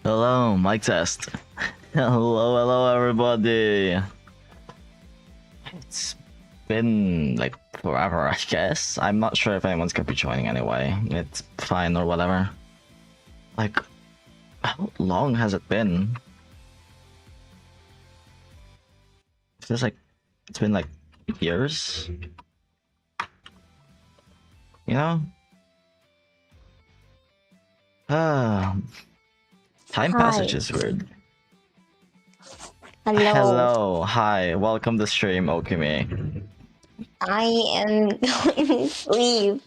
Hello, mic test. Hello, everybody. It's been like forever, I guess. I'm not sure if anyone's gonna be joining anyway. It's fine or whatever. Like, how long has it been? It feels like it's been like years. You know? Ah, time passage Hi. is weird. Hello. Hello, hi, welcome to stream, Okimi. I am going to sleep.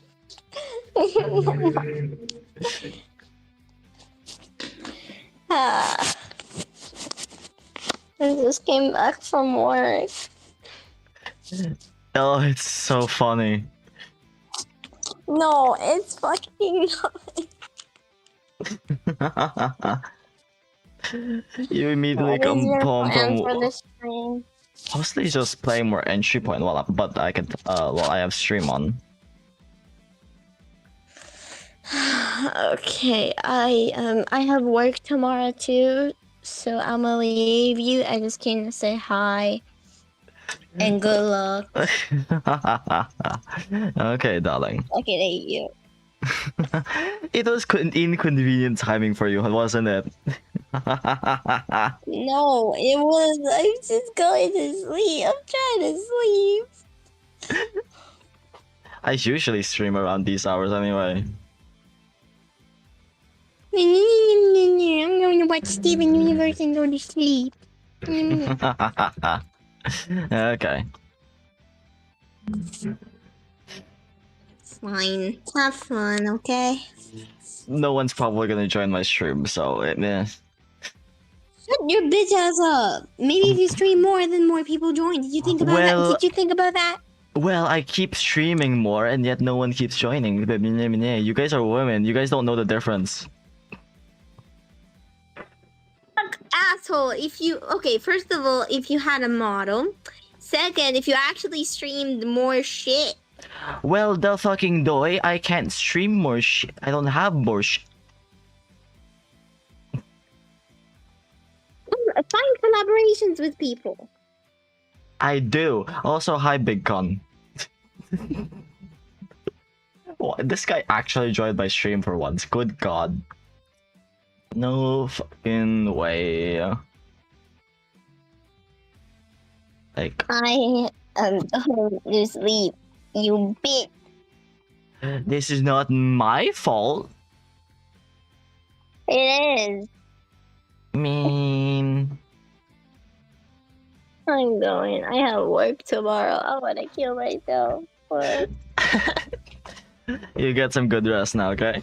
Ah, I just came back from work. Oh, it's so funny. No, it's fucking You immediately What is come your home plan for from the stream? mostly just playing more entry point while but I could while I have stream on. Okay, I have work tomorrow too, so I'm gonna leave you. I just came to say hi and good luck. Okay, darling. Okay, thank you. It was inconvenient timing for you, wasn't it? No, it was. I'm just going to sleep. I'm trying to sleep. I usually stream around these hours anyway. I'm going to watch Steven Universe and go to sleep. Okay. Fine. Have fun, okay? No one's probably gonna join my stream, so Shut your bitch ass up. Maybe if you stream more, then more people join. Did you think about that? Did you think about that? Well, I keep streaming more, and yet no one keeps joining. You guys are women. You guys don't know the difference. Fuck, asshole. If you first of all, if you had a model. Second, if you actually streamed more shit. Well, the fucking doy, I can't stream more shit. I don't have more shit. Find collaborations with people. I do. Also, hi, Big Con. This guy actually joined my stream for once. Good God. No fucking way. Like, I am going to sleep, you bitch. this is not my fault. It is. Mean. I'm going. I have work tomorrow. I want to kill myself. But... You get some good rest now, okay?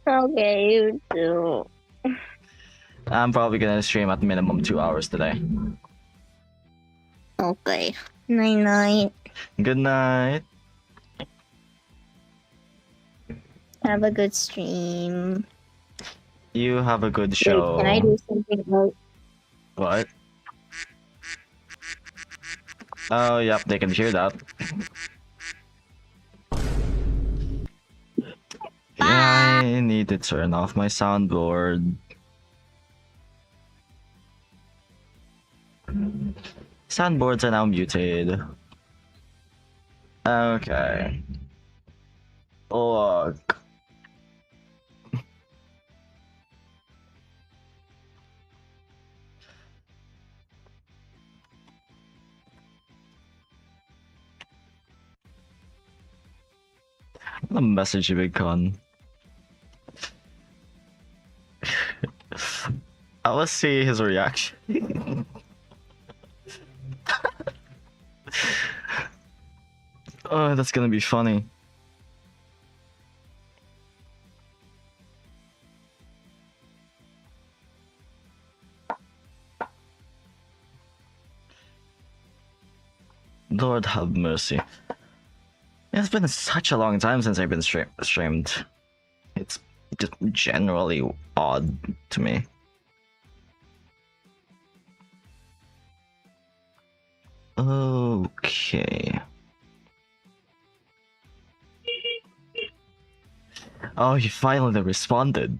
Okay, you too. I'm probably gonna stream at minimum 2 hours today. Okay. Night night. Good night. Have a good stream. You have a good show. Wait, can I do something else? What? Oh, yep, they can hear that. Yeah, I need to turn off my soundboard. Soundboards are now muted. Okay. Look. I'm gonna message you, Big Con. Let's see his reaction. Oh, that's gonna be funny. Lord have mercy. It's been such a long time since I've been streamed. It's just generally odd to me. Okay. Oh, you finally responded.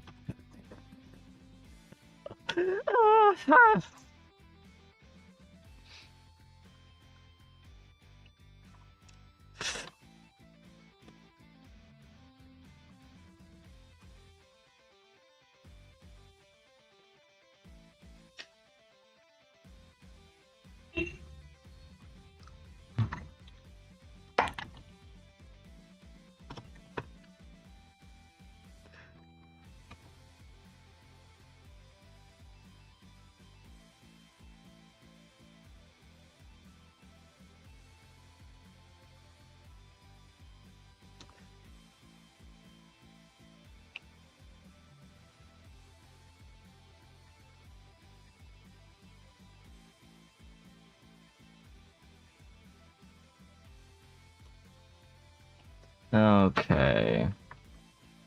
Okay.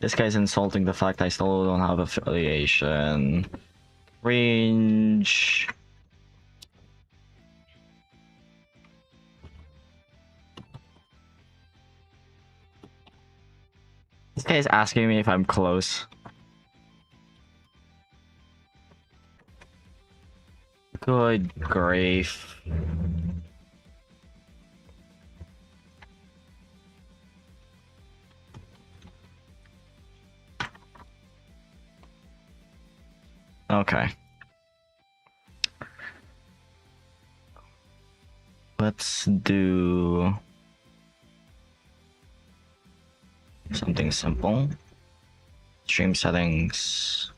This guy's insulting the fact I still don't have affiliation. Cringe. This guy's asking me if I'm close. Good grief. Okay. Let's do something simple. Stream settings.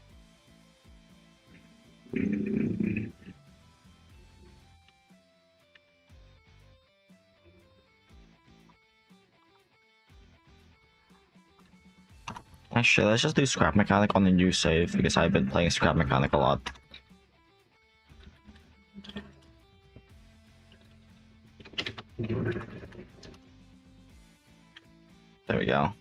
Actually, let's just do Scrap Mechanic on the new save because I've been playing Scrap Mechanic a lot. There we go.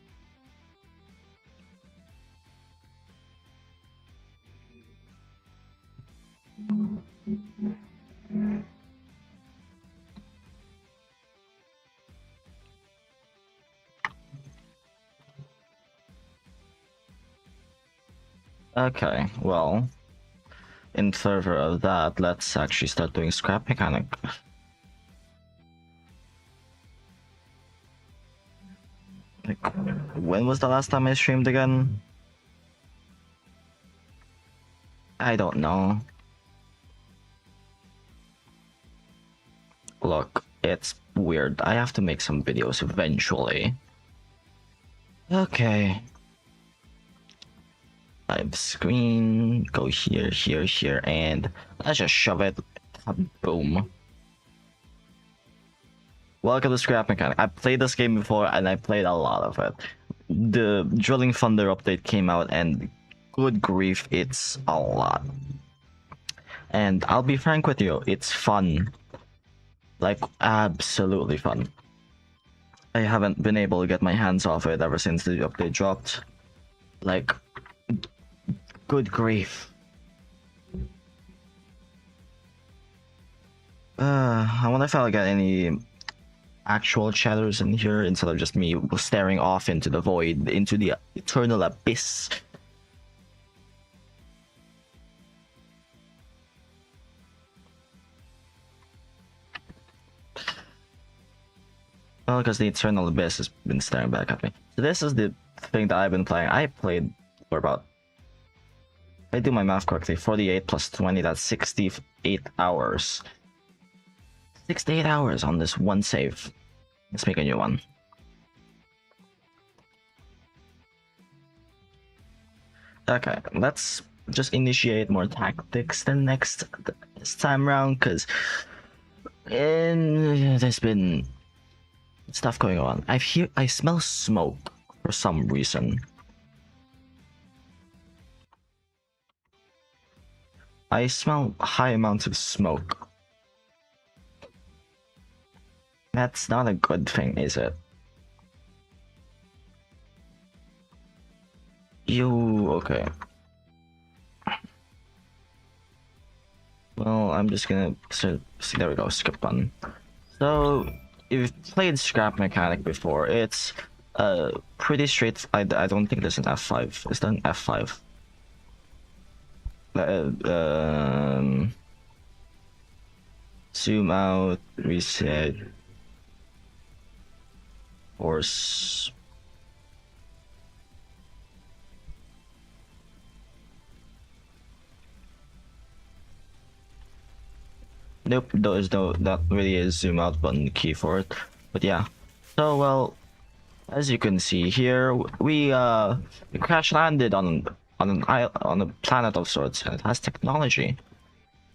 Okay, well, in favor of that, let's actually start doing Scrap Mechanic. Like, when was the last time I streamed again? I don't know. Look, it's weird. I have to make some videos eventually. Okay. Live screen, go here, here, here, and let's just shove it. Boom. Welcome to Scrap Mechanic. I played this game before and I played a lot of it. The Drilling Thunder update came out and good grief, it's a lot. And I'll be frank with you, it's fun. Like, absolutely fun. I haven't been able to get my hands off it ever since the update dropped. Like, good grief. I wonder if I'll get any actual chatters in here instead of just me staring off into the void, into the eternal abyss. Well, because the eternal abyss has been staring back at me. So this is the thing that I've been playing. I played for about, if I do my math correctly, 48 plus 20, that's 68 hours. 68 hours on this one save. Let's make a new one. Okay, let's just initiate more tactics this time around, because there's been stuff going on. I smell smoke for some reason. I smell high amounts of smoke. That's not a good thing, is it? Okay. Well, I'm just gonna see, there we go, skip button. So, if you've played Scrap Mechanic before, it's pretty straight. I don't think there's an F5. Is there an F5? Zoom out, reset, force. Nope, there's no, not really a zoom out button key for it. But yeah. So well, as you can see here, we crash landed on a planet of sorts, and it has technology.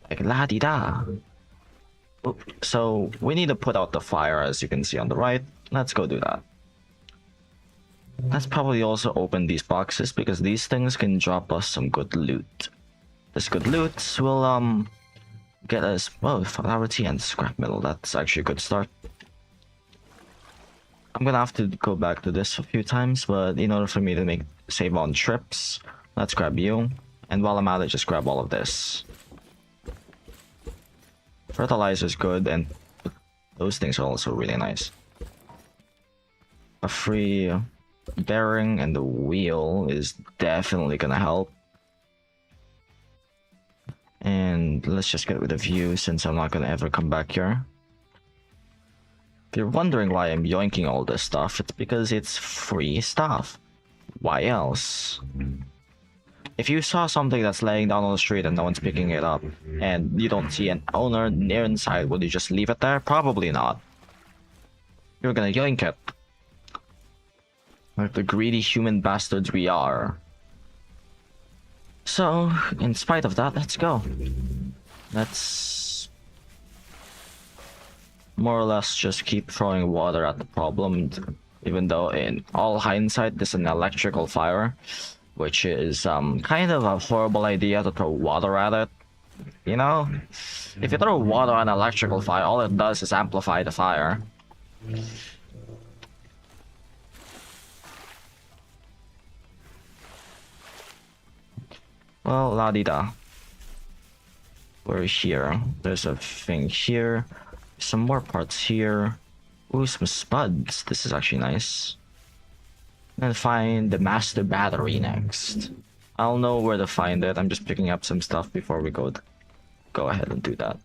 Like la di da. So we need to put out the fire, as you can see on the right. Let's go do that. Let's probably also open these boxes because these things can drop us some good loot. This good loot will get us both polarity and scrap metal. That's actually a good start. I'm gonna have to go back to this a few times, but in order for me to save on trips, let's grab you. And while I'm at it, just grab all of this. Fertilizer's good, and those things are also really nice. A free bearing and the wheel is definitely gonna help. And let's just get rid of you since I'm not gonna ever come back here. If you're wondering why I'm yoinking all this stuff, it's because it's free stuff. Why else? If you saw something that's laying down on the street and no one's picking it up, and you don't see an owner near inside, would you just leave it there? Probably not. You're gonna yoink it. Like the greedy human bastards we are. So, in spite of that, let's go. Let's more or less just keep throwing water at the problem, even though in all hindsight this is an electrical fire, which is kind of a horrible idea to throw water at it. You know? If you throw water on an electrical fire, all it does is amplify the fire. Well, la-di-da. We're here. There's a thing here. Some more parts here. Ooh, some spuds. This is actually nice. And find the master battery next. I'll know where to find it. I'm just picking up some stuff before we go ahead and do that.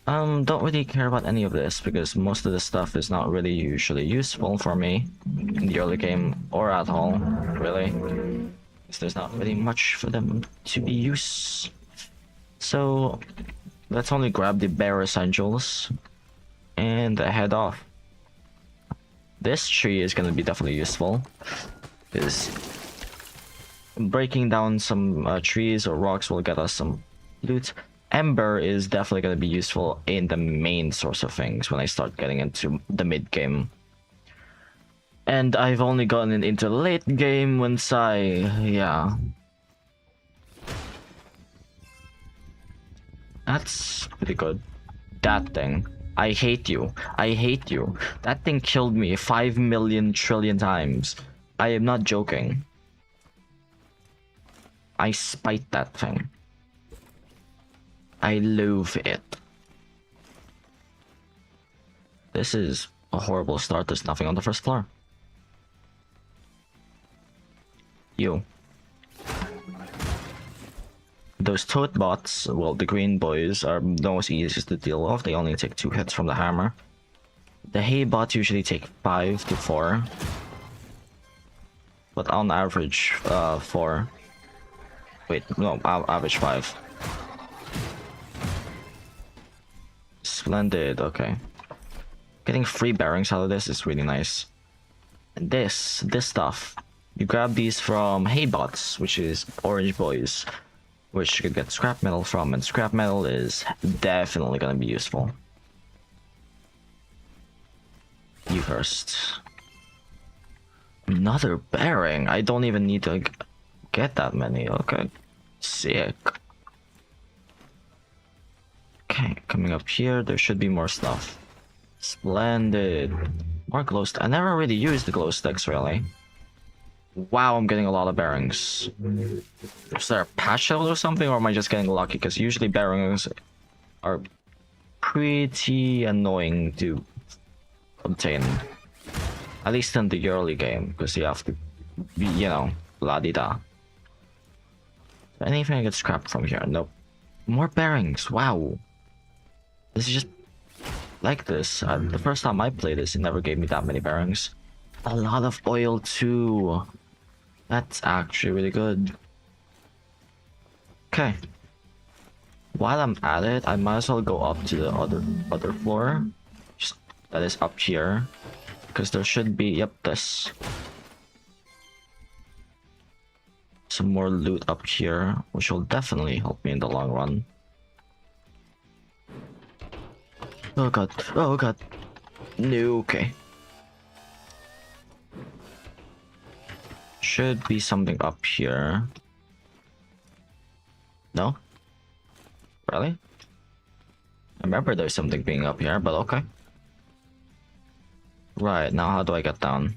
Don't really care about any of this because most of this stuff is not really usually useful for me in the early game or at all, really. Because there's not really much for them to be used. So let's only grab the bare essentials and head off. This tree is gonna be definitely useful because breaking down some trees or rocks will get us some loot. Ember is definitely gonna be useful in the main source of things when I start getting into the mid game. And I've only gotten into late game once yeah. That's pretty good. That thing. I hate you. I hate you. That thing killed me 5 million trillion times. I am not joking. I spite that thing. I loathe it. This is a horrible start. There's nothing on the first floor. You. Those toad bots, well, the green boys, are the most easiest to deal with. They only take 2 hits from the hammer. The hay bots usually take 5 to 4. But on average, 4. Wait, no, average 5. Splendid, okay. Getting free bearings out of this is really nice. And this stuff, you grab these from hay bots, which is orange boys, which you could get scrap metal from, and scrap metal is definitely gonna be useful. You first. Another bearing. I don't even need to get that many. Okay. Sick. Okay, coming up here, there should be more stuff. Splendid. More glow sticks. I never really used the glow sticks, really. Wow, I'm getting a lot of bearings. Is there a patch hole or something, or am I just getting lucky? Because usually bearings are pretty annoying to obtain. At least in the early game, because you have to be, you know, la-di-da. Anything I get scrapped from here? Nope. More bearings. Wow. This is just like this. The first time I played this, it never gave me that many bearings. A lot of oil too. That's actually really good. Okay. While I'm at it, I might as well go up to the other floor. Just, that is up here. Because there should be, yep, this. Some more loot up here, which will definitely help me in the long run. Oh god, oh god. No, okay. Should be something up here. No? Really? I remember there's something being up here, but okay. Right, now how do I get down?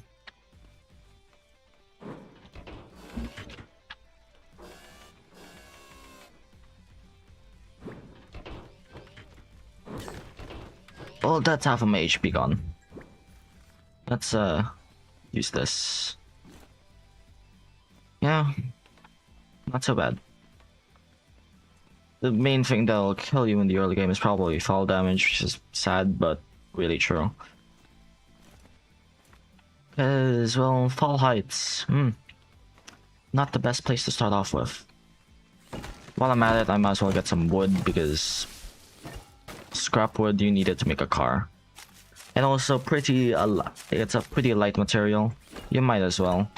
Oh, that's half of my HP gone. Let's use this. Yeah, not so bad. The main thing that'll kill you in the early game is probably fall damage, which is sad, but really true. Because, well, fall heights, not the best place to start off with. While I'm at it, I might as well get some wood, because scrap wood you need it to make a car. And also it's a pretty light material. You might as well.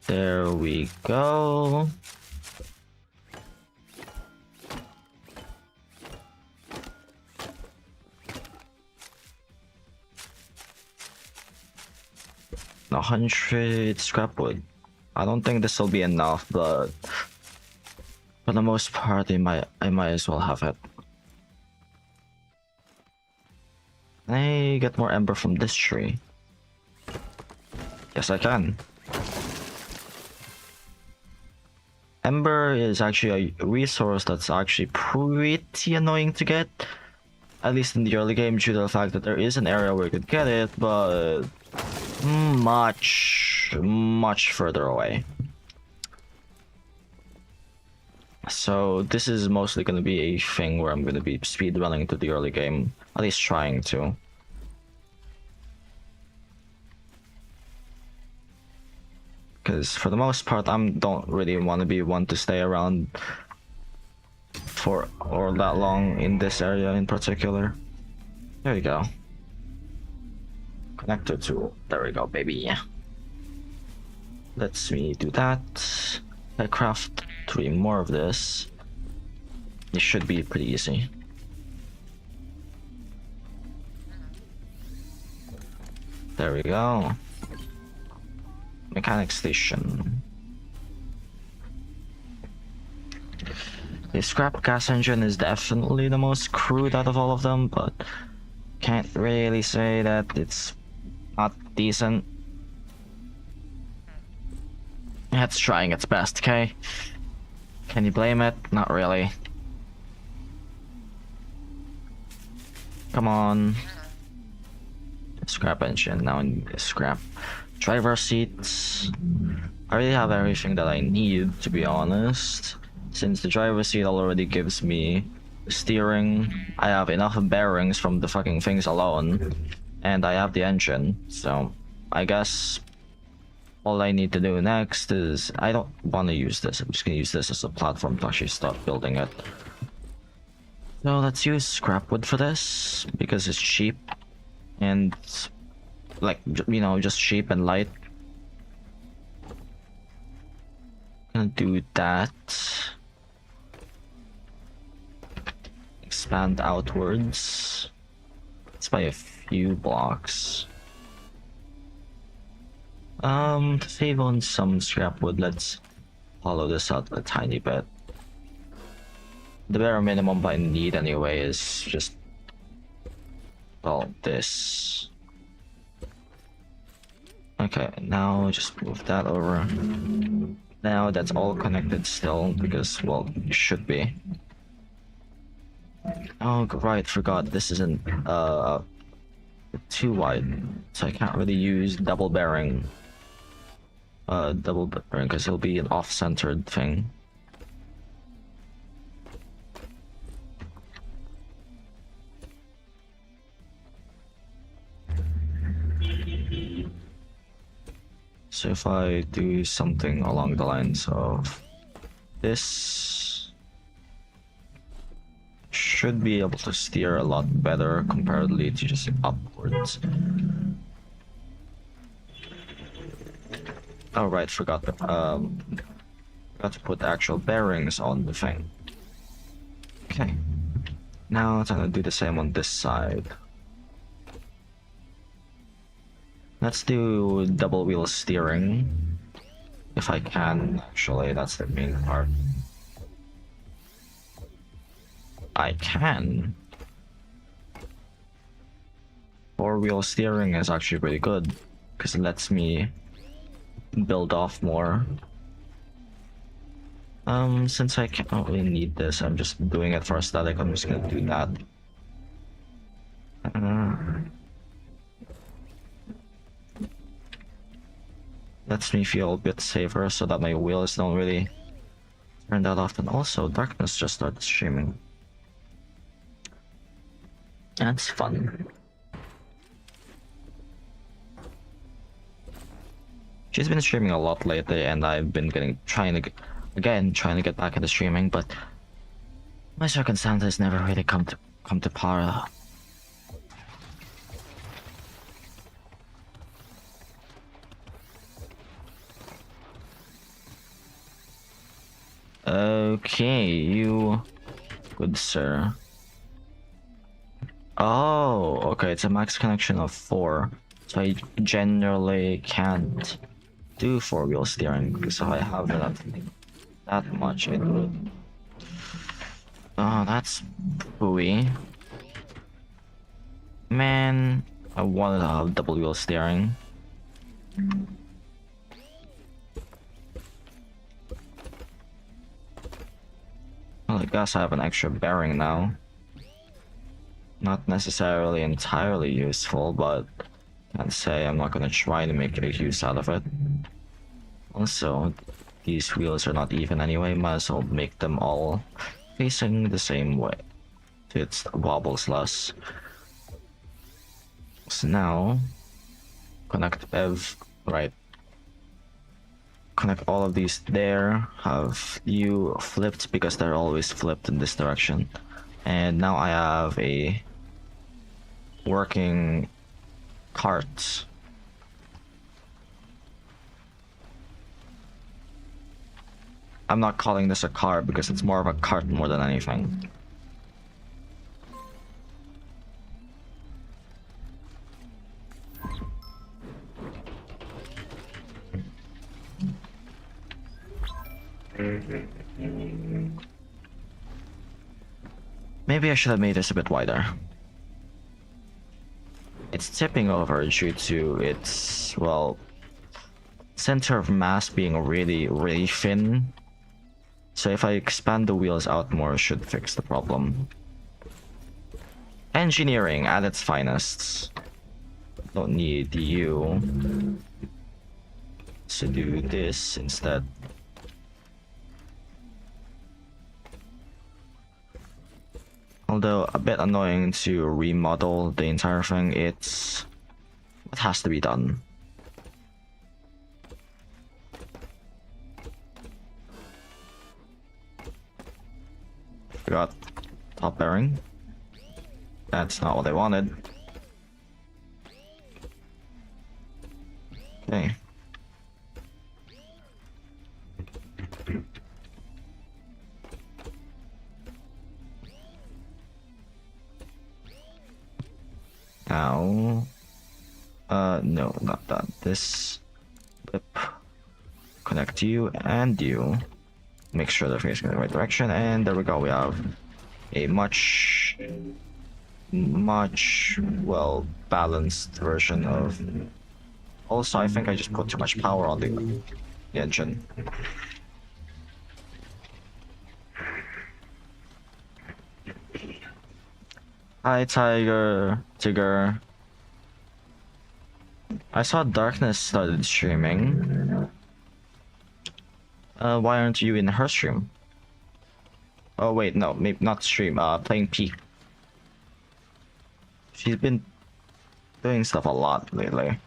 There we go. A 100 scrap wood. I don't think this will be enough, but for the most part, I might as well have it. Can I get more ember from this tree? Yes, I can. Ember is actually a resource that's actually pretty annoying to get, at least in the early game, due to the fact that there is an area where you could get it, but much further away. So this is mostly going to be a thing where I'm going to be speedrunning to the early game, at least trying to. Because for the most part, I don't really want to be one to stay around for or that long in this area in particular. There you go. Connector tool. There we go, baby. Let's me do that. I craft 3 more of this. It should be pretty easy. There we go. Mechanic station. The scrap gas engine is definitely the most crude out of all of them, but can't really say that it's not decent. It's trying its best, okay? Can you blame it? Not really. Come on. Scrap engine, now I need to scrap. Driver seats. I already have everything that I need, to be honest. Since the driver seat already gives me steering, I have enough bearings from the fucking things alone, and I have the engine, so I guess all I need to do next is, I don't want to use this, I'm just gonna use this as a platform to actually start building it. So let's use scrap wood for this, because it's cheap, and like, you know, just cheap and light. Gonna do that. Expand outwards. It's by a few blocks. To save on some scrap wood, let's hollow this out a tiny bit. The bare minimum I need anyway is just, well, this. Okay, now just move that over. Now that's all connected still, because, well, it should be. Oh, right, forgot, this isn't, too wide, so I can't really use double bearing. Double bearing because it'll be an off-centered thing. So if I do something along the lines of this, should be able to steer a lot better comparatively to just upwards. Oh right, forgot to put actual bearings on the thing. Okay, now I'm gonna do the same on this side. Let's do double wheel steering. If I can, actually, that's the main part. I can. Four wheel steering is actually pretty good because it lets me build off more. Since I can't really need this, I'm just doing it for aesthetic. I'm just gonna do that. Lets me feel a bit safer so that my wheels don't really turn that off. And also, darkness just started streaming. That's fun. She's been streaming a lot lately, and I've been trying to get back into streaming, but my circumstances never really come to par. Okay, you good sir. Oh, okay, it's a max connection of 4, so I generally can't do 4-wheel steering because if I have that much, it would. Oh, that's pooey. Man, I wanted to have double wheel steering. Well, I guess I have an extra bearing now. Not necessarily entirely useful, but can't say I'm not gonna try to make a use out of it. Also, these wheels are not even anyway, might as well make them all facing the same way, so it wobbles less. So now, connect right. Connect all of these there, have you flipped because they're always flipped in this direction. And now I have a working cart. I'm not calling this a car because it's more of a cart more than anything. Maybe I should have made this a bit wider. It's tipping over due to its, well, center of mass being really, really thin. So if I expand the wheels out more, it should fix the problem. Engineering at its finest. Don't need you to do this instead. Although a bit annoying to remodel the entire thing, it has to be done. Forgot top bearing. That's not what I wanted. Okay. Now, no, not that. This whip. Connect you and you. Make sure they're facing in the right direction, and there we go. We have a much well balanced version of. Also, I think I just put too much power on the engine. Hi, Tiger. Tigger. I saw Darkness started streaming. Why aren't you in her stream? Oh wait, no, maybe not stream. Playing P. She's been doing stuff a lot lately.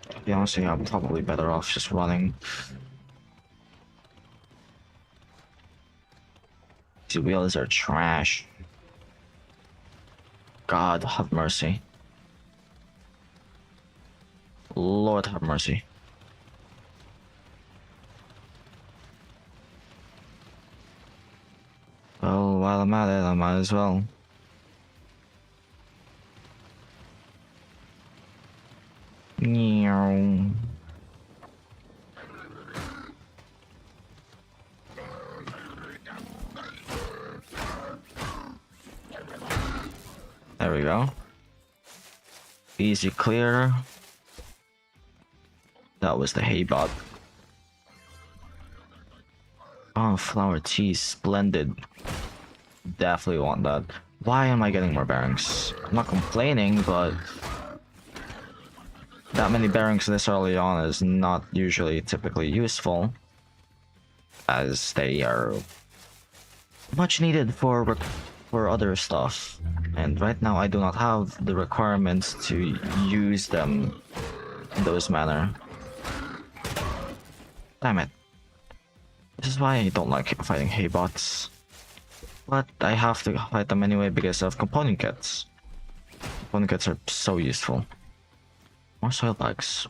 To be honest, with you, I'm probably better off just running. These wheels are trash. God have mercy. Lord have mercy. Well, while I'm at it, I might as well. Meow. There we go. Easy clear. That was the hay bot. Oh, flower tea, splendid. Definitely want that. Why am I getting more bearings? I'm not complaining, but that many bearings this early on is not usually typically useful, as they are much needed for other stuff. And right now I do not have the requirements to use them in those manner. Damn it. This is why I don't like fighting hay bots. But I have to fight them anyway because of component kits. Component kits are so useful. More soil bags.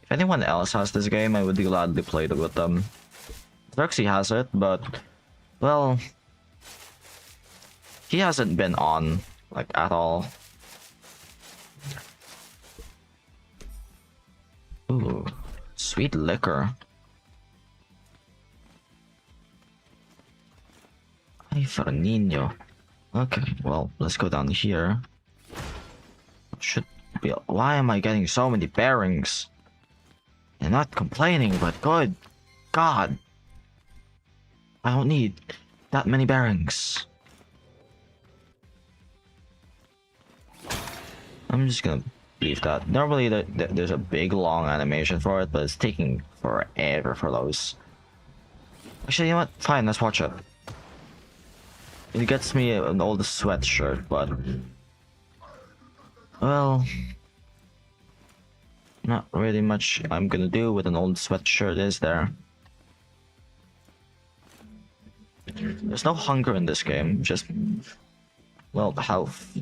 If anyone else has this game, I would gladly play it with them. Xerxes has it, but well, he hasn't been on like at all. Ooh, sweet liquor. Ay, for a niño. Okay, well, let's go down here. Should be. Why am I getting so many bearings? I'm not complaining, but good God. I don't need that many bearings. I'm just gonna leave that. Normally there's a big long animation for it, but it's taking forever for those. Actually, you know what? Fine, let's watch it. It gets me an old sweatshirt, but well, not really much I'm gonna do with an old sweatshirt, is there? There's no hunger in this game, just, well, health.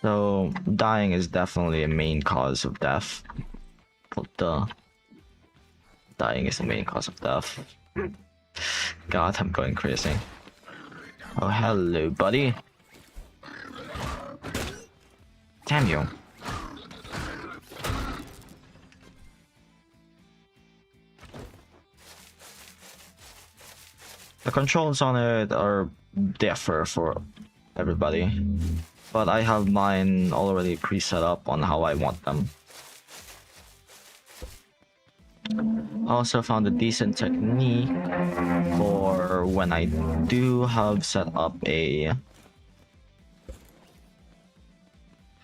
So, dying is definitely a main cause of death. But, dying is the main cause of death. God, I'm going crazy. Oh, hello, buddy. Damn you. The controls on it are differ for everybody, but I have mine already pre-set up on how I want them. I also found a decent technique for when I do have set up a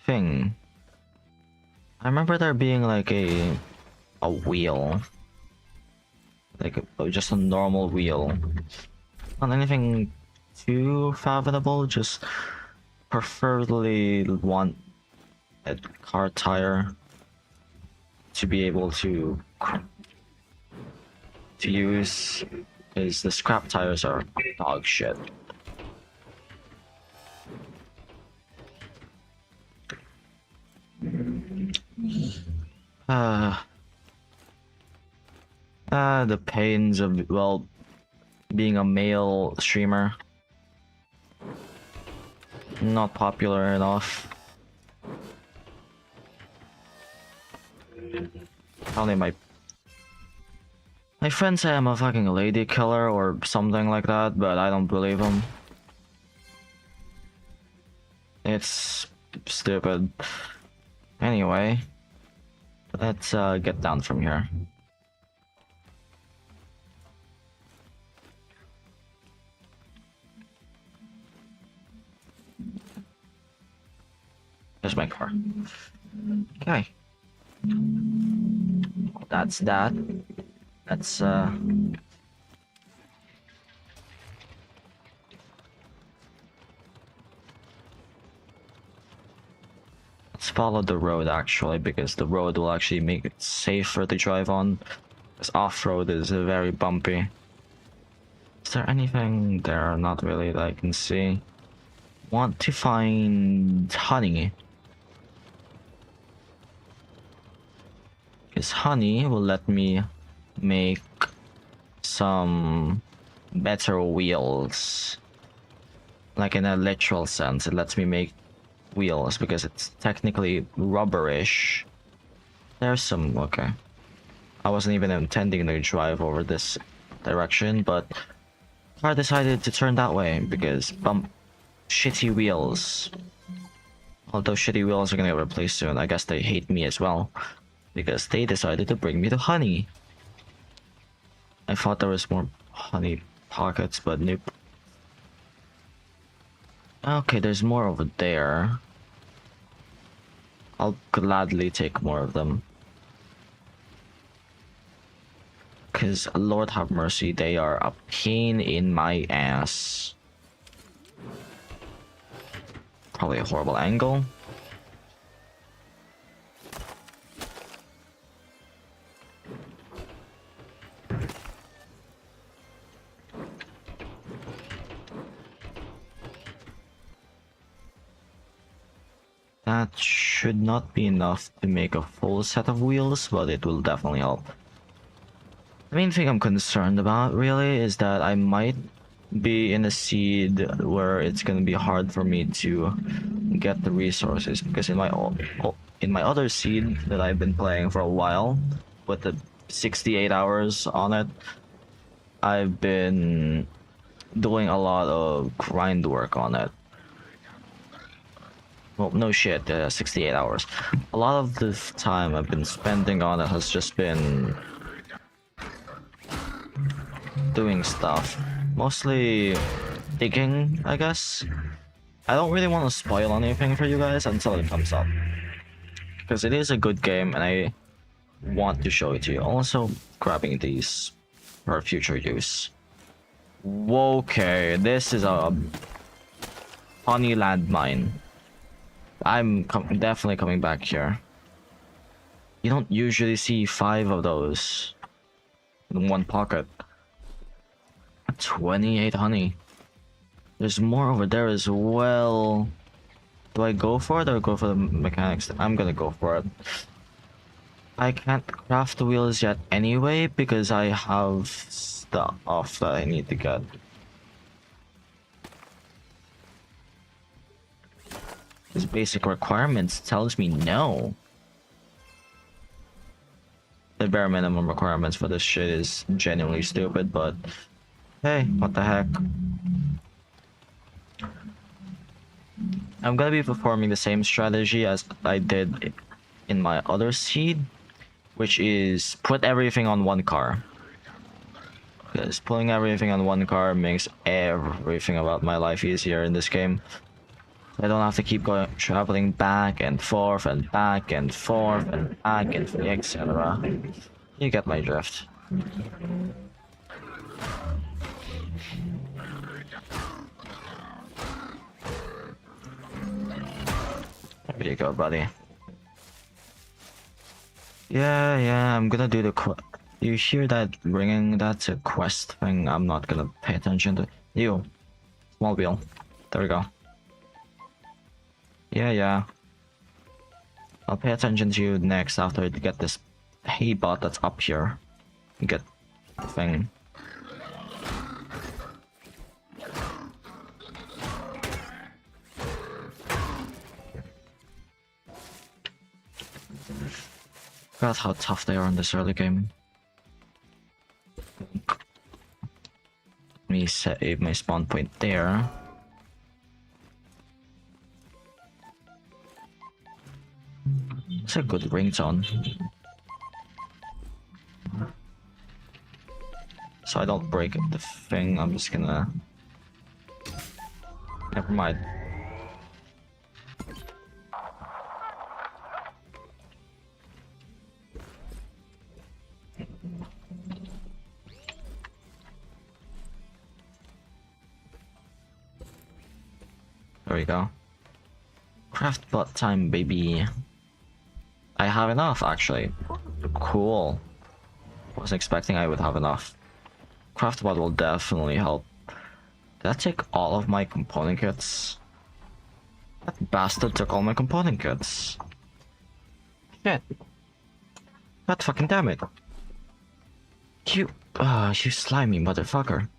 thing. I remember there being like a wheel, like just a normal wheel, not anything too fathomable, just preferably want a car tire to be able to use, because the scrap tires are dog shit. The pains of, well, being a male streamer. Not popular enough. Probably my friends say I'm a fucking lady killer or something like that, but I don't believe them. It's stupid. Anyway, Let's get down from here. There's my car. Okay. That's that. Let's let's follow the road actually, because the road will actually make it safer to drive on. Because off-road is very bumpy. Is there anything there? Not really that I can see. Want to find honey. Because honey will let me make some better wheels. Like in a literal sense, it lets me make wheels because it's technically rubberish. There's some, okay. I wasn't even intending to drive over this direction, but car decided to turn that way because shitty wheels. Although shitty wheels are gonna get replaced soon, I guess they hate me as well. Because they decided to bring me to honey. I thought there was more honey pockets, but nope. Okay, there's more over there. I'll gladly take more of them. Because, Lord have mercy, they are a pain in my ass. Probably a horrible angle. That should not be enough to make a full set of wheels, but it will definitely help. The main thing I'm concerned about really is that I might be in a seed where it's gonna be hard for me to get the resources, because in my other seed that I've been playing for a while with the 68 hours on it, I've been doing a lot of grind work on it. Well, no shit, 68 hours. A lot of the time I've been spending on it has just been doing stuff. Mostly digging, I guess. I don't really want to spoil anything for you guys until it comes up. Because it is a good game and I want to show it to you. Also, grabbing these for future use. Okay, this is a honey landmine. I'm definitely coming back here. You don't usually see 5 of those in one pocket. 28 honey. There's more over there as well. Do I go for it or go for the mechanics? I'm gonna go for it. I can't craft the wheels yet anyway because I have stuff that I need to get. His basic requirements tells me no. The bare minimum requirements for this shit is genuinely stupid, but hey, what the heck. I'm gonna be performing the same strategy as I did in my other seed, which is put everything on one car. Because pulling everything on one car makes everything about my life easier in this game. I don't have to keep traveling back and forth and back and forth and back and etc. You get my drift. There you go, buddy. Yeah, I'm gonna do the you hear that ringing? That's a quest thing. I'm not gonna pay attention to. You. Small wheel. There we go. Yeah. I'll pay attention to you next after I get this hay bot that's up here. You get the thing. Forgot how tough they are in this early game. Let me save my spawn point there. It's a good ringtone. so I don't break the thing. I'm just gonna. Never mind. There we go. Craft bot time, baby. I have enough, actually. Cool. Wasn't expecting I would have enough. Craft bot will definitely help. Did I take all of my component kits? That bastard took all my component kits. Shit. God fucking damn it. You slimy motherfucker.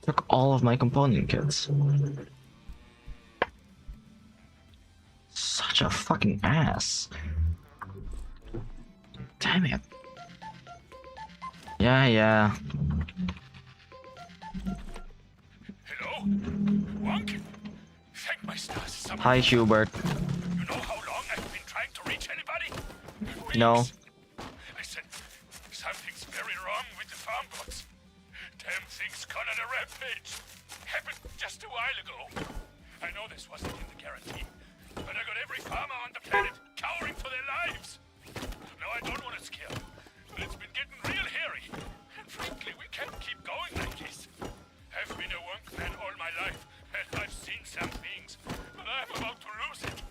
Took all of my component kits. Such a fucking ass. Damn it. Yeah. Hello? Wonk? Thank my stars. Someone. Hi, Hubert. You know how long I've been trying to reach anybody? Weeks. No. Listen, something's very wrong with the farm bots. Damn thing's gone on a rampage. Happened just a while ago. I know this wasn't in the guarantee, but I got every farmer on the planet cowering for their lives. Now I don't want to scare them, but it's been getting real hairy. And frankly, we can't keep going like this. I've been a wonk man all my life, and I've seen some things, but I'm about to lose it.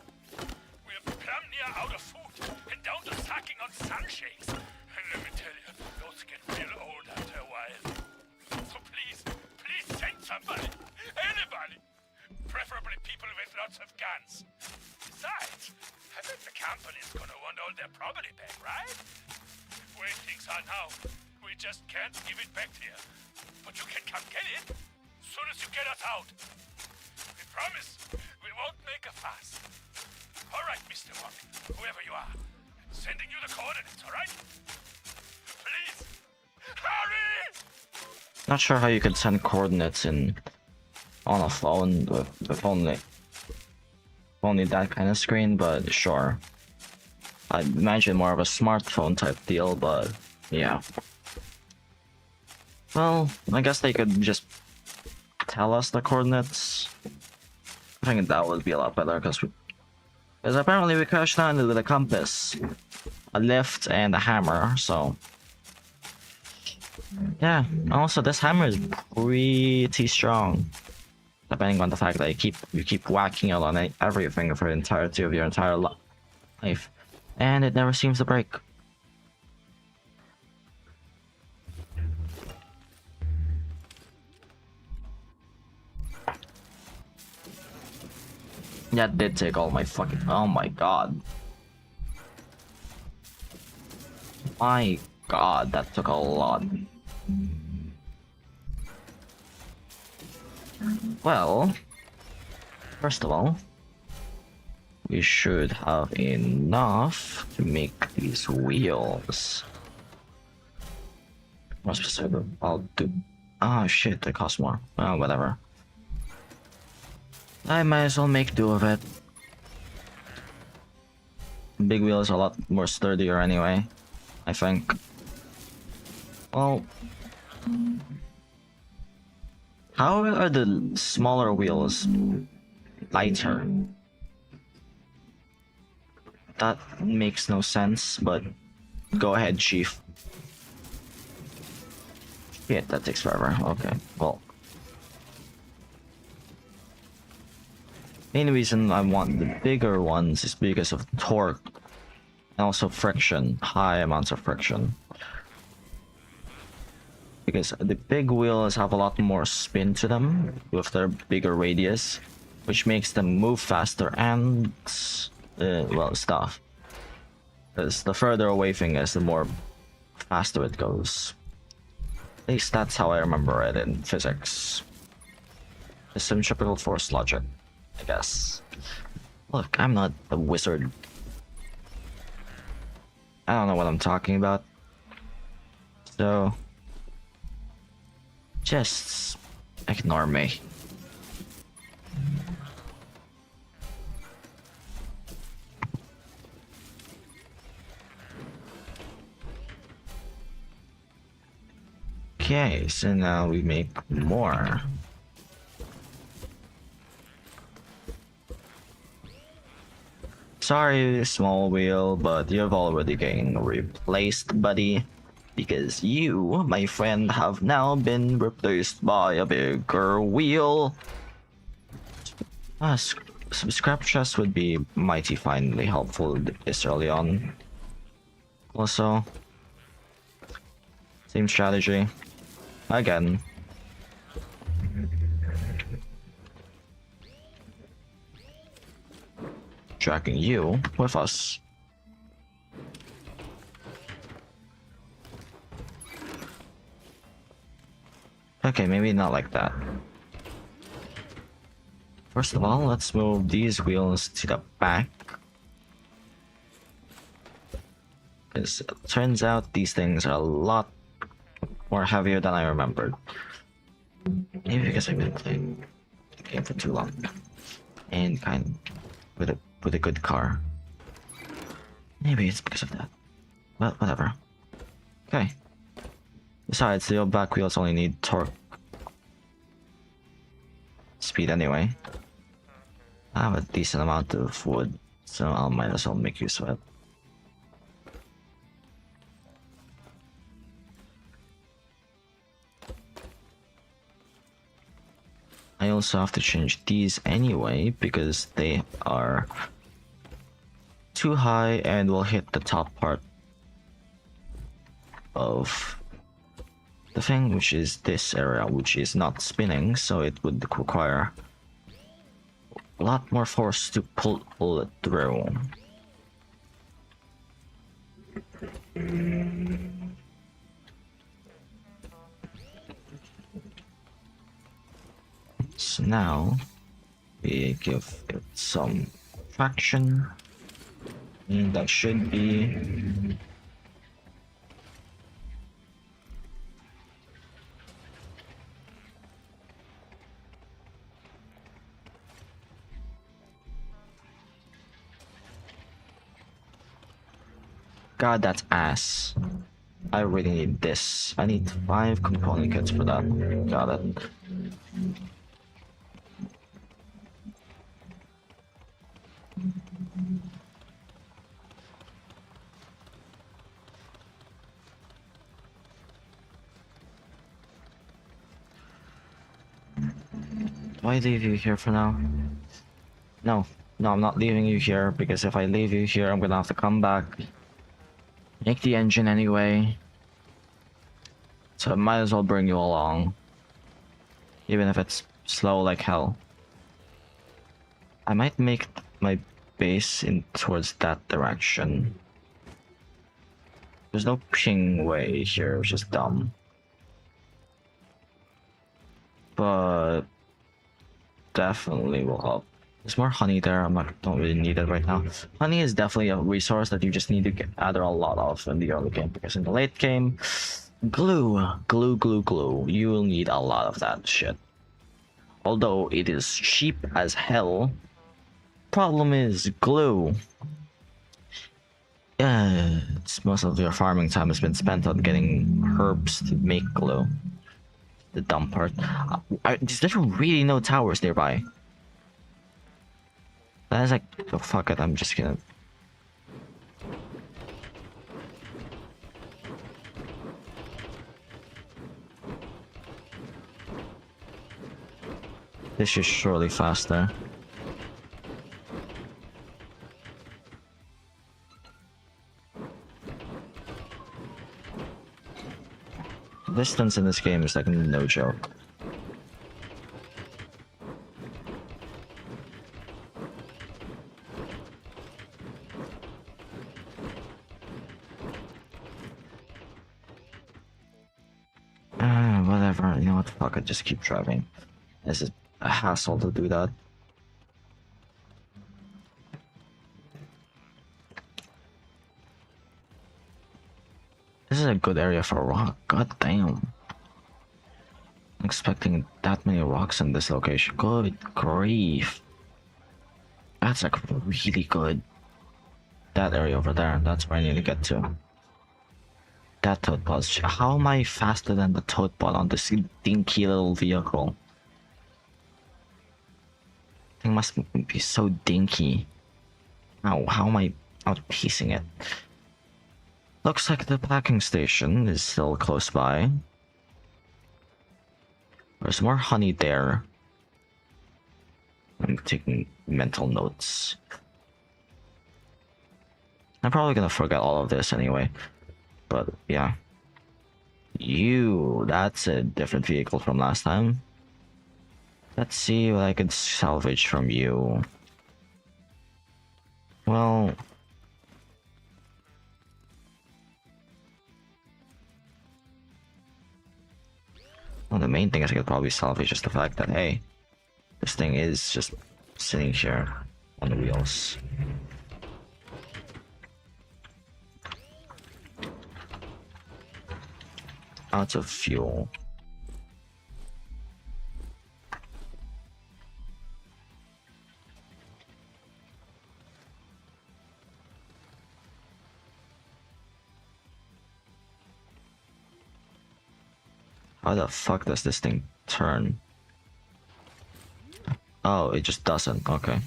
We're plumb near out of food, and down to sucking on sunshakes. And let me tell you, those get real old after a while. So please send somebody, anybody. Preferably people with lots of guns. Besides, I bet the company's gonna want all their property back, right? The way things are now, we just can't give it back to you. But you can come get it as soon as you get us out. We promise we won't make a fuss. All right, Mr. Wonk, whoever you are, sending you the coordinates, all right? Please, hurry! Not sure how you could send coordinates on a phone with only that kind of screen, but sure. I imagine more of a smartphone type deal, but yeah. Well, I guess they could just tell us the coordinates. I think that would be a lot better, because apparently we crashed landed with a compass, a lift, and a hammer, so... Yeah, also this hammer is pretty strong. Depending on the fact that you keep whacking it on everything for the entirety of your entire life, and it never seems to break. That did take all my fucking. Oh my god. My god, that took a lot. Well, first of all, we should have enough to make these wheels. More specific, I'll do. Oh shit, they cost more. Oh, whatever. I might as well make do of it. Big wheels are a lot more sturdier anyway, I think. Well, how are the smaller wheels lighter? That makes no sense, but go ahead, Chief. Shit, that takes forever. Okay, well. Main reason I want the bigger ones is because of torque and also friction, high amounts of friction. Because the big wheels have a lot more spin to them with their bigger radius, which makes them move faster and, well, stuff. Because the further away thing is, the more faster it goes. At least that's how I remember it in physics. The centripetal force logic, I guess. Look, I'm not a wizard. I don't know what I'm talking about. So... just ignore me. Okay, so now we make more. Sorry, small wheel, but you've already getting replaced, buddy. Because you, my friend, have now been replaced by a bigger wheel. Some scrap chests would be mighty finely helpful this early on. Also, same strategy. Again. Dragging you with us. Okay, maybe not like that. First of all, let's move these wheels to the back. Because it turns out these things are a lot more heavier than I remembered. Maybe because I've been playing the game for too long. And kind of with a good car. Maybe it's because of that. But whatever. Okay. Besides, the old back wheels only need torque. Speed anyway. I have a decent amount of wood, so I might as well make use of it. I also have to change these anyway because they are too high and will hit the top part of the thing, which is this area, which is not spinning, so it would require a lot more force to pull it through. So now we give it some traction, and that should be God, that's ass. I really need this. I need 5 component kits for that. Got it. Do I leave you here for now? No. No, I'm not leaving you here, because if I leave you here, I'm gonna have to come back. Make the engine anyway. So I might as well bring you along. Even if it's slow like hell. I might make my base in towards that direction. There's no ping way here, which is dumb. But definitely will help. There's more honey there. Don't really need it right now. Honey is definitely a resource that you just need to gather a lot of in the early game, because in the late game, glue. You will need a lot of that shit. Although it is cheap as hell. Problem is glue. It's most of your farming time has been spent on getting herbs to make glue. The dumb part. There's really no towers nearby. That is like, oh, fuck it, I'm just gonna... This is surely faster. Distance in this game is like no joke. Whatever, you know what, fuck it, just keep driving. This is a hassle to do that. This is a good area for rock, god damn. I'm expecting that many rocks in this location, good grief. That's like really good. That area over there, that's where I need to get to. that toad pod. How am I faster than the toad pod on this dinky little vehicle? Thing must be so dinky. How am I outpacing it? Looks like the packing station is still close by. There's more honey there. I'm taking mental notes. I'm probably gonna forget all of this anyway. But yeah. That's a different vehicle from last time. Let's see what I can salvage from you. Well... Well, the main thing is I could probably salvage just the fact that, hey, this thing is just sitting here on the wheels. Out of fuel. How the fuck does this thing turn? Oh, it just doesn't. Okay.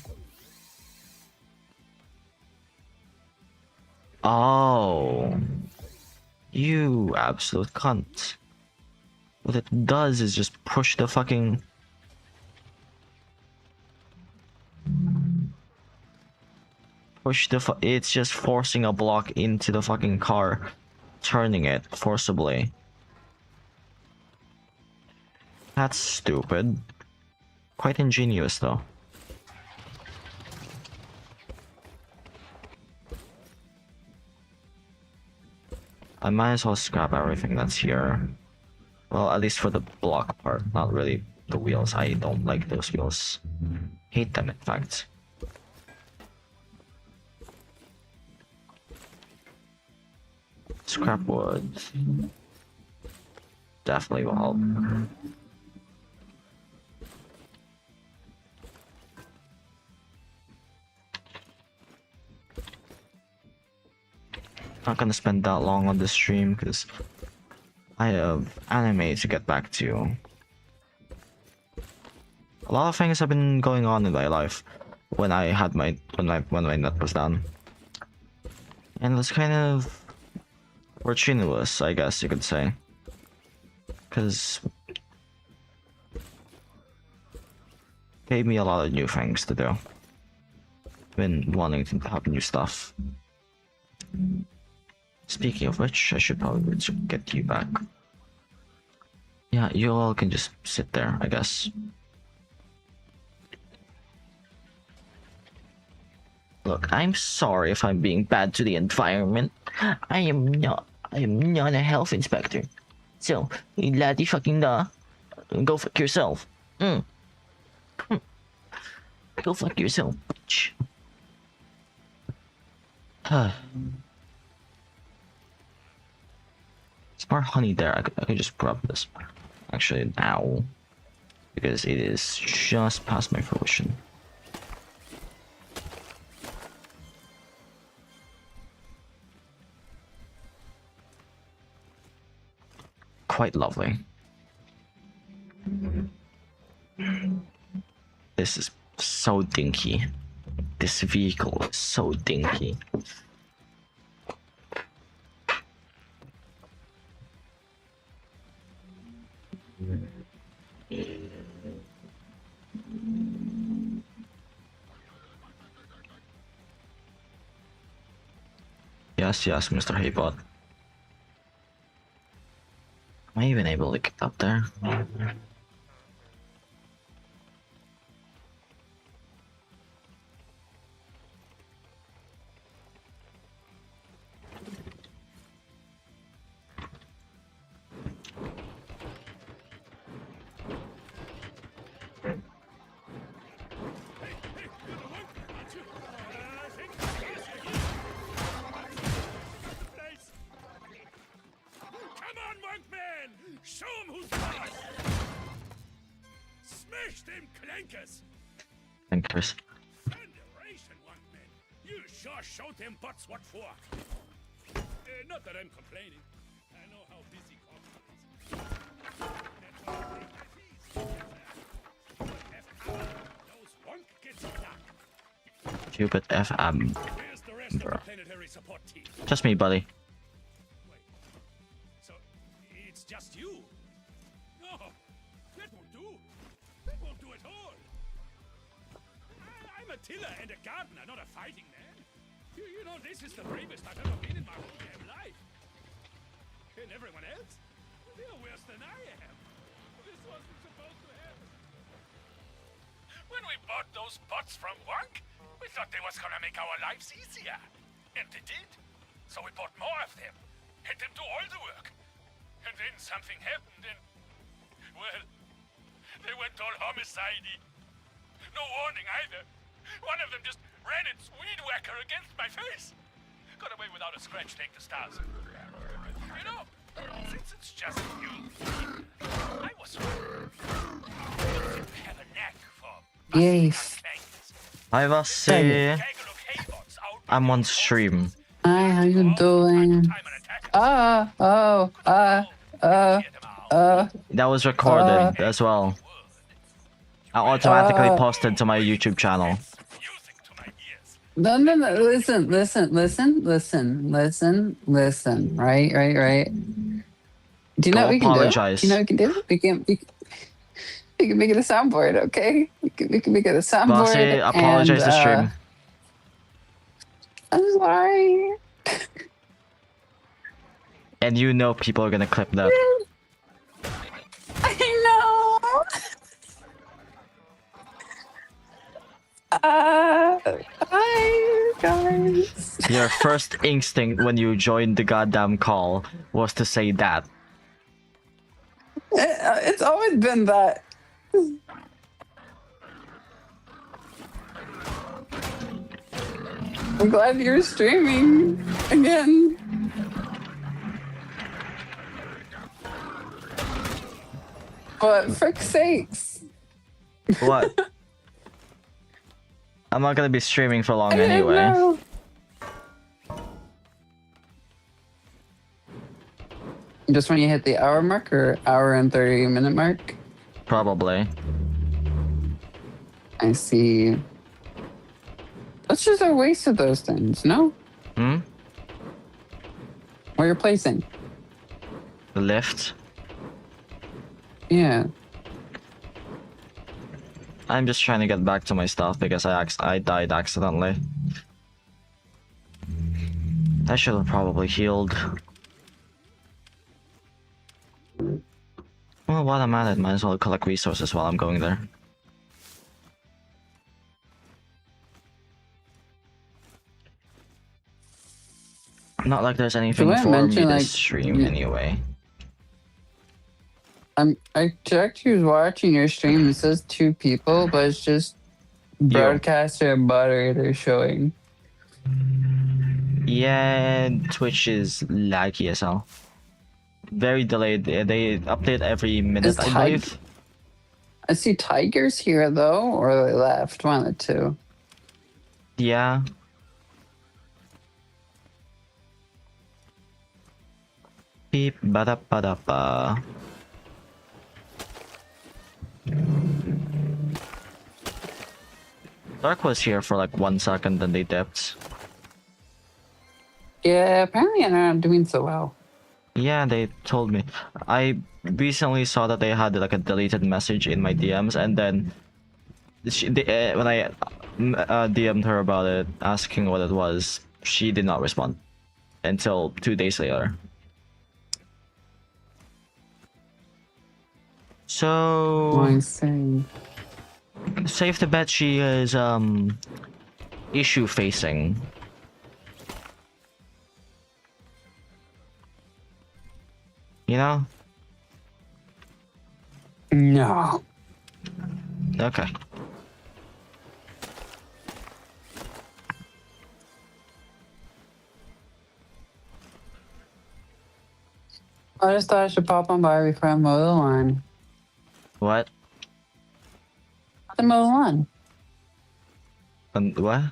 Oh. You absolute cunt. What it does is just push the fucking... It's just forcing a block into the fucking car. Turning it forcibly. That's stupid. Quite ingenious though. I might as well scrap everything that's here. Well, at least for the block part, not really the wheels. I don't like those wheels. Hate them, in fact. Scrap wood. Definitely will help. Not gonna spend that long on this stream because I have anime to get back to. A lot of things have been going on in my life when I had when my net was down, and it's kind of fortuitous, I guess you could say, because gave me a lot of new things to do. Been wanting to have new stuff. Speaking of which, I should probably get you back. Yeah, you all can just sit there, I guess. Look, I'm sorry if I'm being bad to the environment. I am not a health inspector. So, laddie fucking da. Go fuck yourself. Go fuck yourself, bitch. There's more honey there. I could just grab this. Actually, now. Because it is just past my fruition. Quite lovely. This is so dinky. This vehicle is so dinky. Yes, Mr. Haybot. Am I even able to get up there? Show him who's boss! Smash them clankers! Clankers. Federation Monkman! You sure showed them butts what for! Not that I'm complaining. Stupid F. Where's the rest of Bro. the planetary support team? Just me, buddy. Wait. So, it's just you? No, that won't do. That won't do at all. I'm a tiller and a gardener, not a fighting man. You know, this is the bravest I've ever been in my whole damn life. And everyone else? They're worse than I am. This wasn't supposed to happen. When we bought those bots from Wonk, we thought they was gonna make our lives easier. And they did. So we bought more of them. Had them do all the work. And then something happened and... well, they went all homicide-y. No warning either. One of them just ran its weed whacker against my face. Got away without a scratch, thank the stars. You know, since it's just you, I was wondering. You have a knack for... Yay. Hi, Vasi. I'm on stream. Hi, how you doing? That was recorded as well. I automatically posted to my YouTube channel. No, listen, right? Do you know what we can apologize. do? You know what we can do? We can make it a soundboard, okay? We can make it a soundboard. Vasi, apologize to stream. I'm sorry. And you know people are gonna clip that. I know. Hi, guys. Your first instinct when you joined the goddamn call was to say that. It's always been that. I'm glad you're streaming again. But frick's sakes. What? I'm not gonna be streaming for long I don't anyway. know. Just when you hit the hour mark or hour and 30-minute mark? Probably. I see. That's just a waste of those things, no? Hmm? Where you're placing. The lift? Yeah. I'm just trying to get back to my stuff because I died accidentally. I should have probably healed. Well, while I'm at it, might as well collect resources while I'm going there. Not like there's anything I for me mention, to like, stream anyway. I checked who's watching your stream. It says 2 people, but it's just broadcaster and moderator showing. Yeah, Twitch is laggy as hell. Very delayed. They update every minute, I believe. I see tigers here though, or they left. One of the two. Yeah. Beep ba da ba da ba. Dark was here for like 1 second, then they dipped. Yeah, apparently I'm not doing so well. Yeah, they told me. I recently saw that they had like a deleted message in my DMs, and then when I DM'd her about it, asking what it was, she did not respond until 2 days later. So I see. safe to bet she is issue facing. You know? No. Okay. I just thought I should pop on by before I mow the lawn. What? To mow the lawn. What?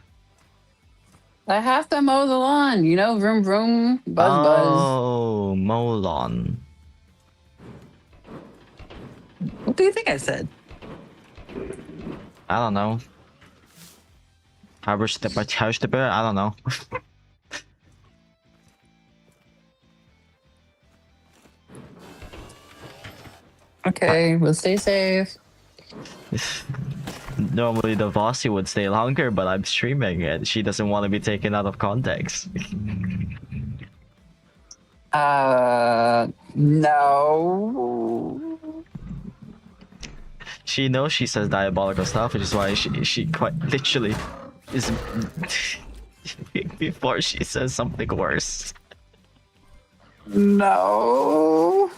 I have to mow the lawn. You know, vroom vroom, buzz buzz. Oh, Molon. What do you think I said? I don't know. Haberstipper? I don't know. Okay, we'll stay safe. Normally the bossy would stay longer, but I'm streaming and she doesn't want to be taken out of context. No. She knows she says diabolical stuff, which is why she quite literally is before she says something worse. No.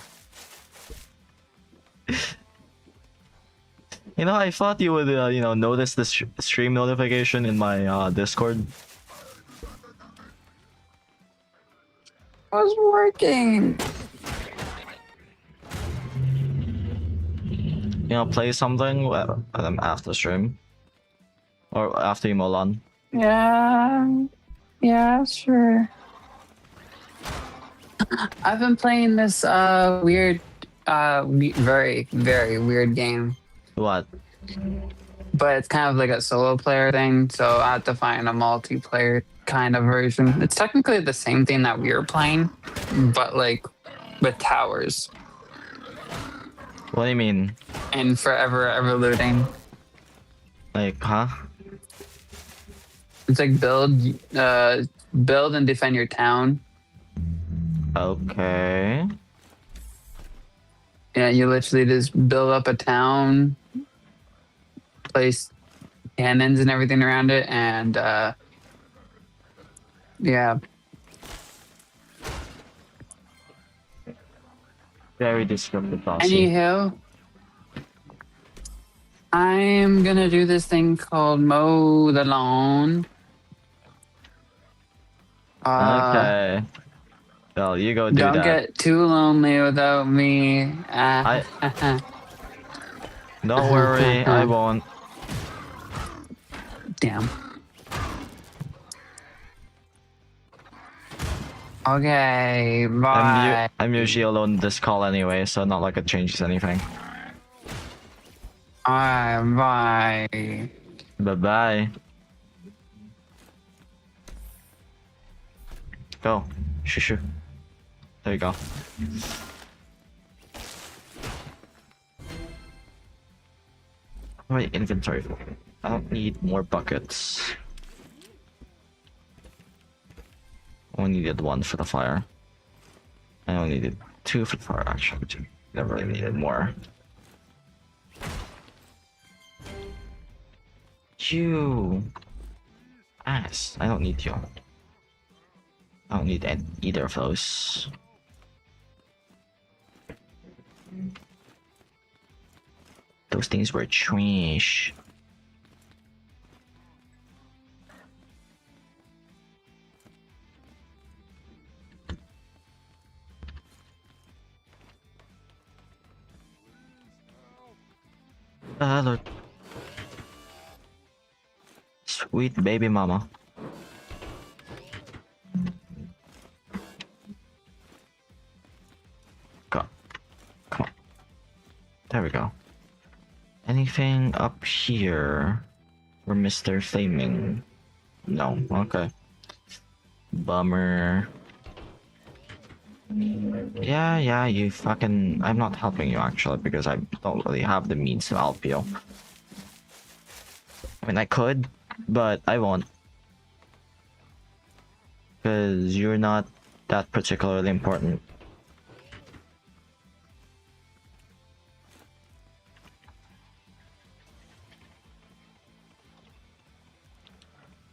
You know, I thought you would, notice the stream notification in my Discord. It was working. Play something after stream or after you mull on. Yeah. Yeah, sure. I've been playing this weird, very, very weird game. What? But it's kind of like a solo player thing, so I have to find a multiplayer kind of version. It's technically the same thing that we were playing, but like with towers What do you mean? and forever ever looting. Like, huh? It's like build and defend your town. Okay. Yeah, you literally just build up a town, place cannons and everything around it, and yeah. Very descriptive, bossy. Anywho, I'm gonna do this thing called mow the lawn. Okay. Well, you go do Don't that. get too lonely without me. Don't worry, I won't. Damn. Okay, bye. I'm usually alone in this call anyway, so not like it changes anything. Bye. Bye bye. Go. Shoo. There you go. Right, inventory. I don't need more buckets. I only needed one for the fire. I only needed two for the fire, actually. Never really needed more. You ass. I don't need you. I don't need either of those. Those things were trash. Hello. Sweet baby mama. Go. Come on. There we go. Anything up here for Mr. Flaming? No. Okay. Bummer. Yeah, you fucking... I'm not helping you actually because I don't really have the means to help you. I mean, I could, but I won't. Because you're not that particularly important.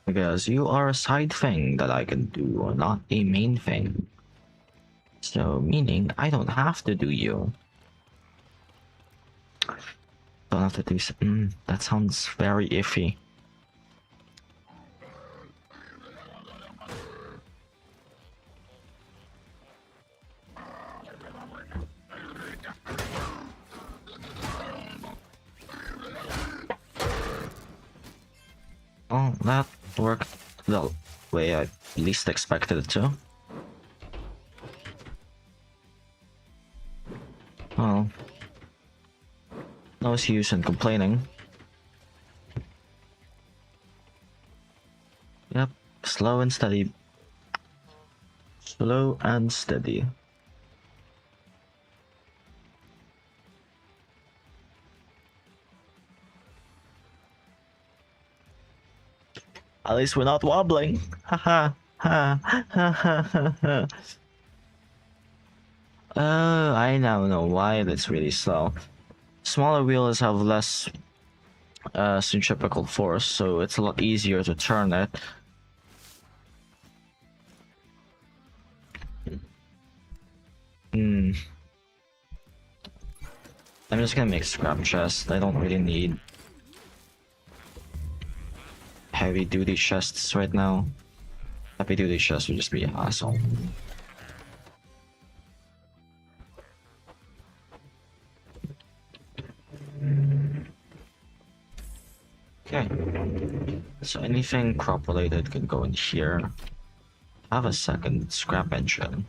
Because you are a side thing that I can do, not a main thing. So, meaning, I don't have to do you. Don't have to do... that sounds very iffy. Oh, that worked the way I least expected it to. Well, no use in complaining. Slow and steady. Slow and steady. At least we're not wobbling. Haha. Ha ha ha ha ha. I now know why it's really slow. Smaller wheels have less centrifugal force, so it's a lot easier to turn it. Hmm. I'm just gonna make scrap chests. I don't really need heavy duty chests right now. Heavy duty chests would just be a hassle. Okay. So anything crop related can go in here. I have a second scrap engine.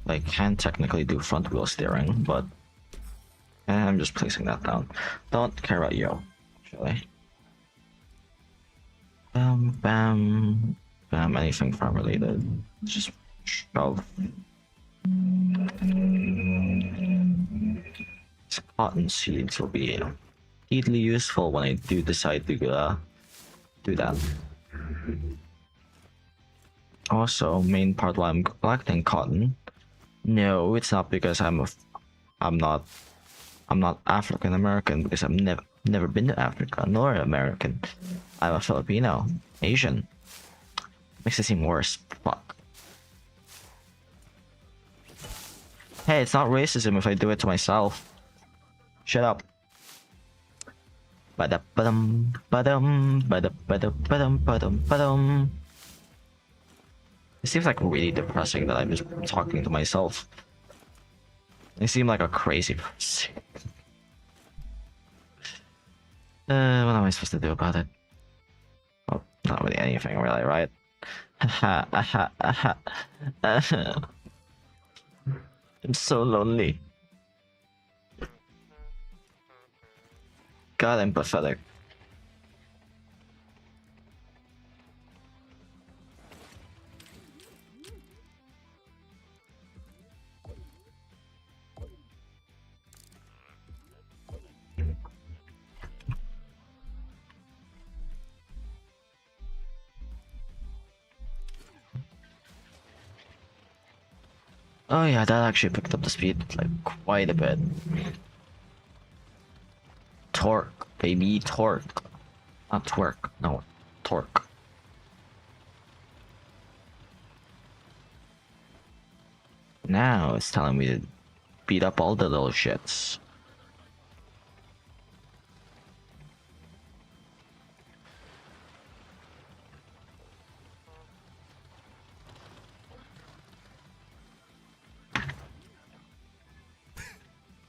I can technically do front wheel steering, but I'm just placing that down. Don't care about you, actually. Bam, bam, bam, anything farm related. Just shove. These cotton seeds will be indeedly useful when I do decide to do that. Also, main part why I'm collecting cotton. No, it's not because I'm not African American, because I've never been to Africa nor American. I'm a Filipino, Asian. Makes it seem worse. Fuck. Hey, it's not racism if I do it to myself. Shut up. Ba-da-ba-dum, ba-dum, ba-da-ba-da-ba-dum, ba-dum, ba-dum. It seems like really depressing that I'm just talking to myself. I seem like a crazy person. What am I supposed to do about it? Well, not really anything, really, right? Haha, aha, aha, aha. I'm so lonely. God, I'm pathetic. Oh yeah, that actually picked up the speed like quite a bit. Torque, baby, torque. Not twerk, no, torque. Now it's telling me to beat up all the little shits.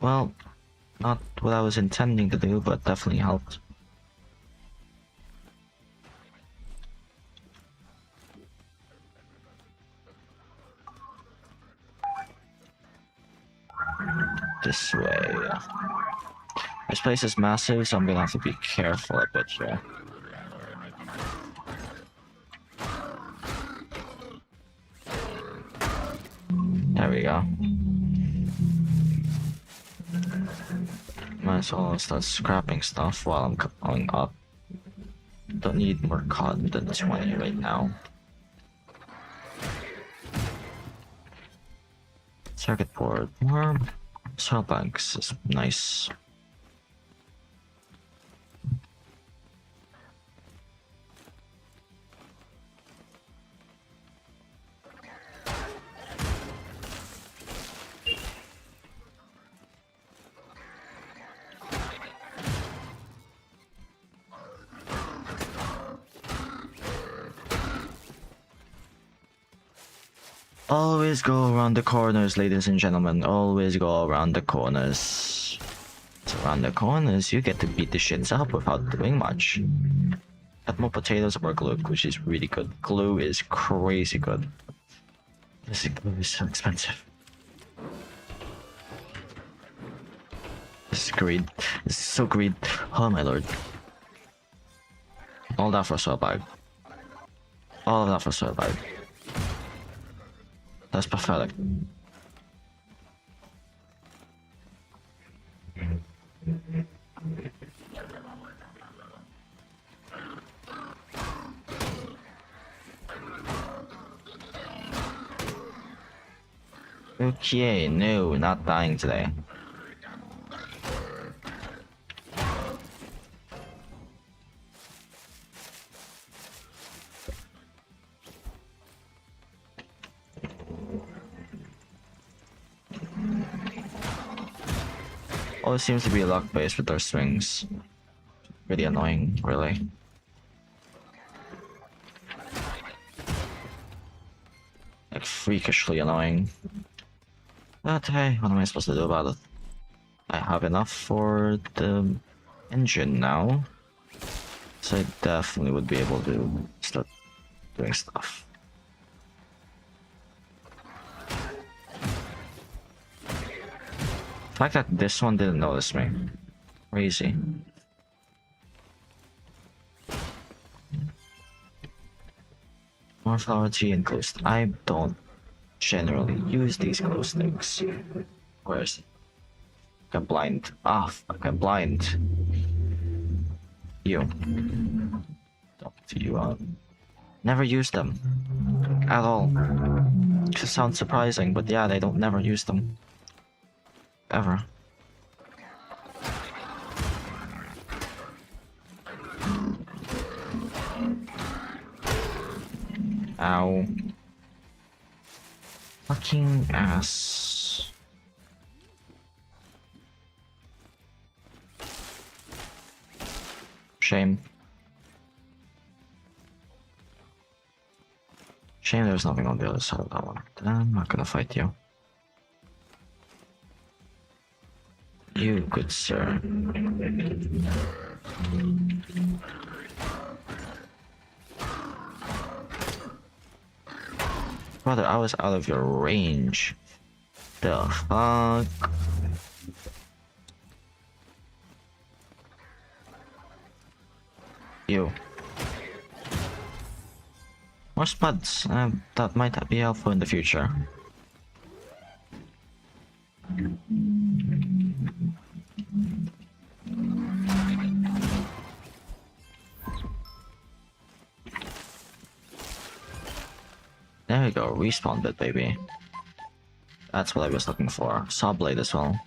Well, not what I was intending to do, but definitely helped. This way. This place is massive, so I'm gonna have to be careful a bit here. There we go. Might as well start scrapping stuff while I'm going up. Don't need more cotton than 20 right now. Circuit board. More soil banks is nice. Always go around the corners, ladies and gentlemen. Always go around the corners. So around the corners, you get to beat the shits up without doing much. Add more potatoes or glue, which is really good. Glue is crazy good. This glue is so expensive. This is greed. This is so greed. Oh my lord. All that for a soil bag. All of that for survive. That's pathetic. Okay, no, not dying today. Always seems to be luck based with their swings. Really annoying, really. Like freakishly annoying. But hey, what am I supposed to do about it? I have enough for the engine now. So I definitely would be able to start doing stuff. The fact that this one didn't notice me. Crazy. More flower tea and glow stick. I don't generally use these glow sticks. Where is it? I'm blind. Ah, fuck, I'm blind. You. Talk to you. Never use them. At all. It sounds surprising, but yeah, they don't never use them. Ever. Ow. Fucking ass. Shame. Shame there's nothing on the other side of that one. Then I'm not gonna fight you. You, good sir. Brother, I was out of your range. The fuck? You. More spuds. That might be helpful in the future. There we go, respawn bit, baby. That's what I was looking for. Saw blade as well.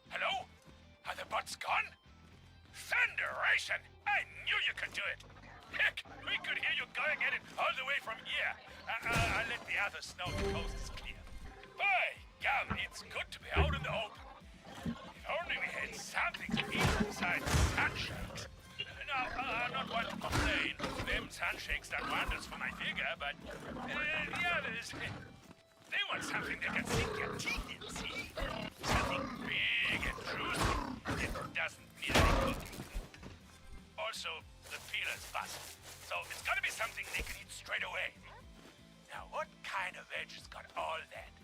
Hello? Are the bots gone? Thunderation! I knew you could do it! Heck, we could hear you going at it all the way from here. I'll let the others know the coast is clear. By gum, it's good to be out in the open. If only we had something to eat besides sunshakes. Now, I'm not one to complain. Them sunshakes done wonders for my figure, but the others, they want something they can sink your teeth in, see? Something big and juicy. It doesn't need any cooking. Also, the peeler's busted, so it's gotta be something they can eat straight away. Now, what kind of veg has got all that?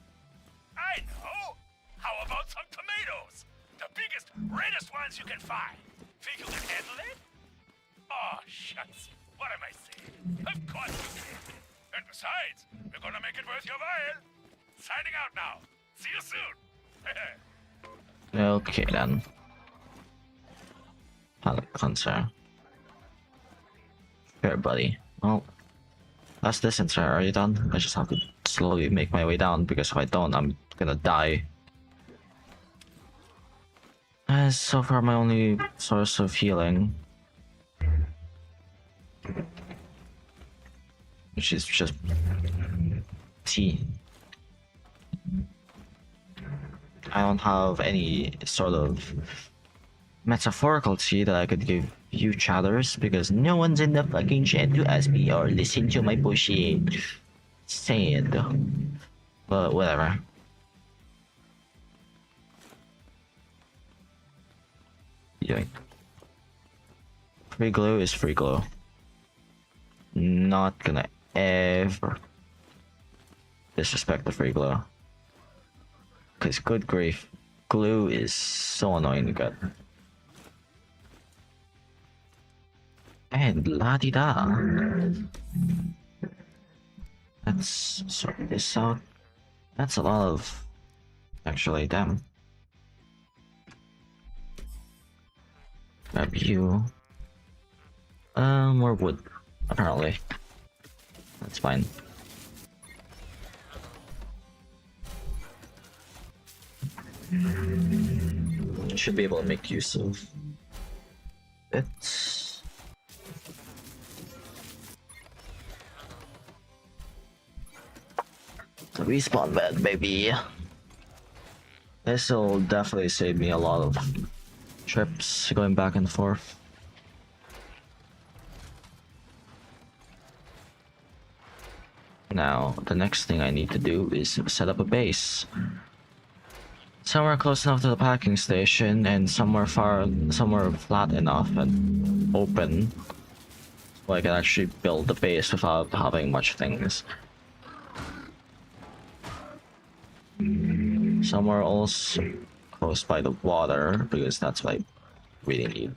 I know! How about some tomatoes? The biggest, reddest ones you can find. Think you can handle it? Oh, shucks. What am I saying? Of course you can. And besides, we're gonna make it worth your while. Signing out now. See you soon. Okay then. Palette cleanser. Fair buddy. Well, that's this answer. Are you done? I just have to slowly make my way down because if I don't, I'm gonna die. So far, my only source of healing, which is just tea. I don't have any sort of metaphorical tea that I could give you chatters because no one's in the fucking chat to ask me or listen to my bullshit. Sad. But whatever. Yeah. Free glow is free glow. Not gonna ever disrespect the free glow. Cause good grief, glue is so annoying to get. And la di da. let's sort this out. That's a lot of... Actually, damn. Grab you. More wood, apparently. That's fine. Should be able to make use of it. The respawn bed, baby. This will definitely save me a lot of trips going back and forth. Now, the next thing I need to do is set up a base. Somewhere close enough to the packing station and somewhere flat enough and open so I can actually build the base without having much things. Somewhere else close by the water, because that's what I really need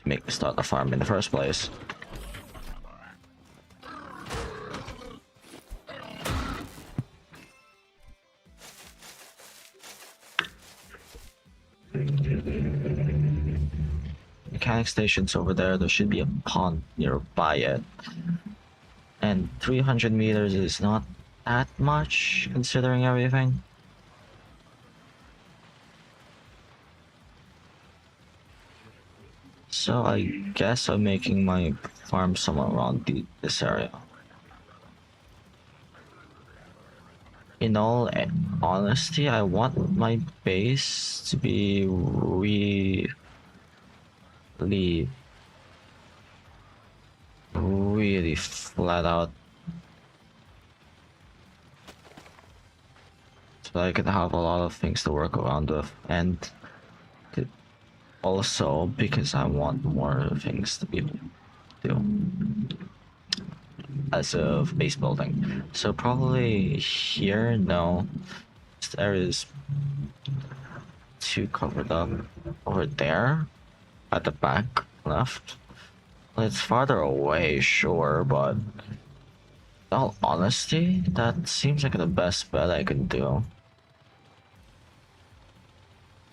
to make me start the farm in the first place. Mechanic station's over there. There should be a pond nearby it. And 300 meters is not that much considering everything. So I guess I'm making my farm somewhere around this area. In all honesty, I want my base to be really flat out, so I can have a lot of things to work around with, and also because I want more things to be able to do as of base building. So probably here, no, this area is too covered up. Over there at the back left, it's farther away, sure, but in all honesty, that seems like the best bet I can do.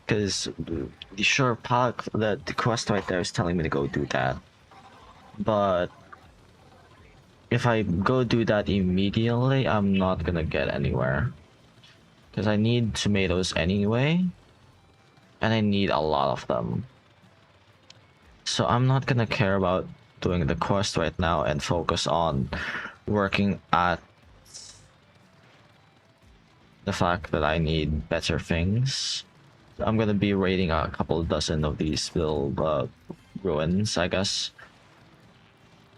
Because sure, the quest right there is telling me to go do that, but if I go do that immediately, I'm not gonna get anywhere. Because I need tomatoes anyway, and I need a lot of them. So I'm not gonna care about doing the quest right now and focus on working at the fact that I need better things. I'm gonna be raiding a couple dozen of these little ruins, I guess.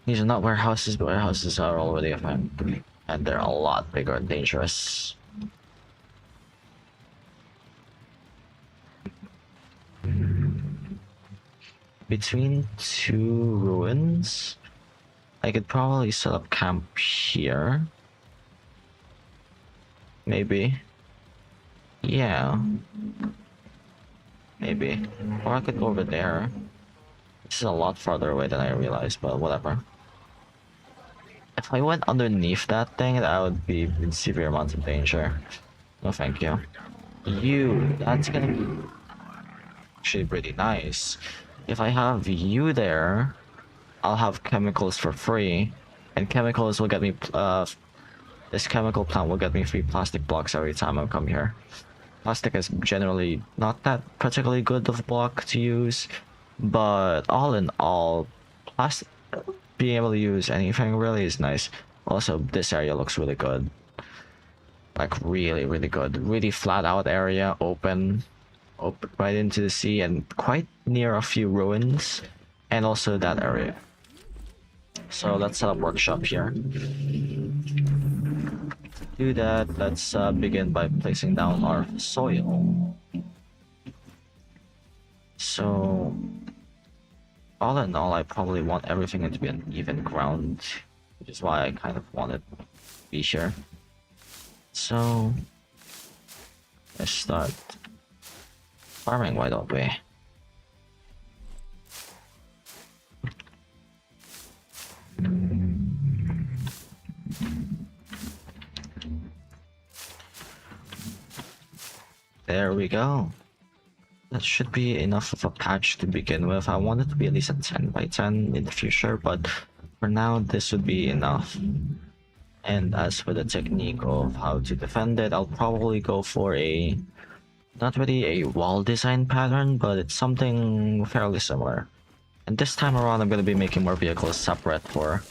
These are not warehouses, but warehouses are already a thing, and they're a lot bigger and dangerous. Between two ruins, I could probably set up camp here. Maybe. Yeah. Maybe. Or I could go over there. This is a lot farther away than I realized, but whatever. If I went underneath that thing, that would be in severe amounts of danger. No thank you. That's gonna be actually pretty nice. If I have you there, I'll have chemicals for free. And chemicals will get me, this chemical plant will get me 3 plastic blocks every time I come here. Plastic is generally not that particularly good of a block to use, but all in all, plastic, being able to use anything really is nice. Also, this area looks really good. Like really, really good. Really flat out area, open right into the sea and quite near a few ruins, and also that area. So let's set up workshop here. To do that, let's begin by placing down our soil. So all in all, I probably want everything to be an even ground, which is why I kind of want it to be here. So let's start farming, why don't we? There we go. That should be enough of a patch to begin with. I want it to be at least a 10 by 10 in the future, but for now, this would be enough. And as for the technique of how to defend it, I'll probably go for a not really a wall design pattern, but it's something fairly similar. And this time around, I'm going to be making more vehicles separate for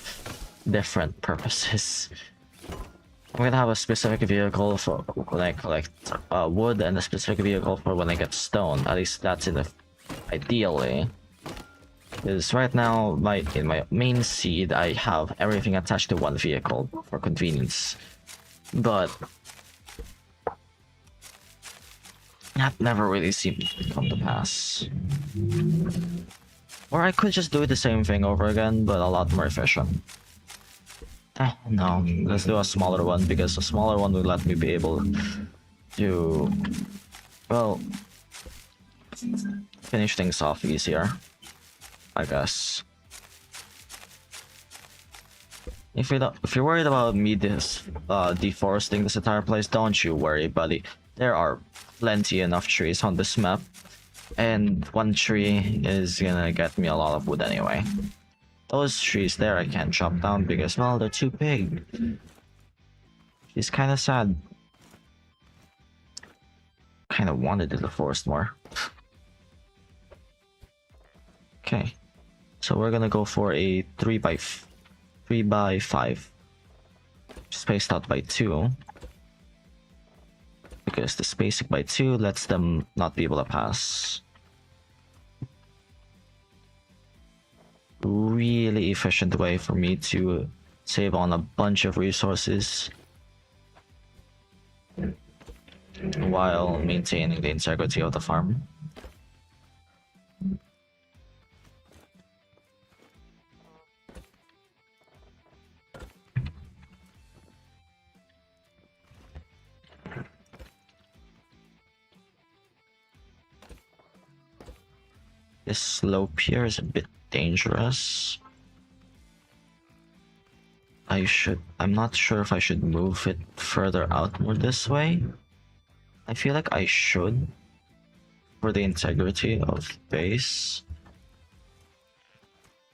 different purposes. I'm going to have a specific vehicle for when I collect wood and a specific vehicle for when I get stone. At least that's in the ideally. Because right now, in my main seed, I have everything attached to one vehicle for convenience. But that never really seemed to come to pass. Or I could just do the same thing over again, but a lot more efficient. No, let's do a smaller one, because a smaller one will let me be able to, well, finish things off easier, I guess. If you're worried about me deforesting this entire place, don't you worry, buddy. There are plenty enough trees on this map, and one tree is gonna get me a lot of wood anyway. Those trees there I can't chop down because, well, they're too big. It's kinda sad. Kinda wanted to deforest more. Okay. So we're gonna go for a 3 by 5. Spaced out by 2. Because the spacing by 2 lets them not be able to pass. Really efficient way for me to save on a bunch of resources while maintaining the integrity of the farm. This slope here is a bit dangerous. I'm not sure if I should move it further outward this way. I feel like I should, for the integrity of the base.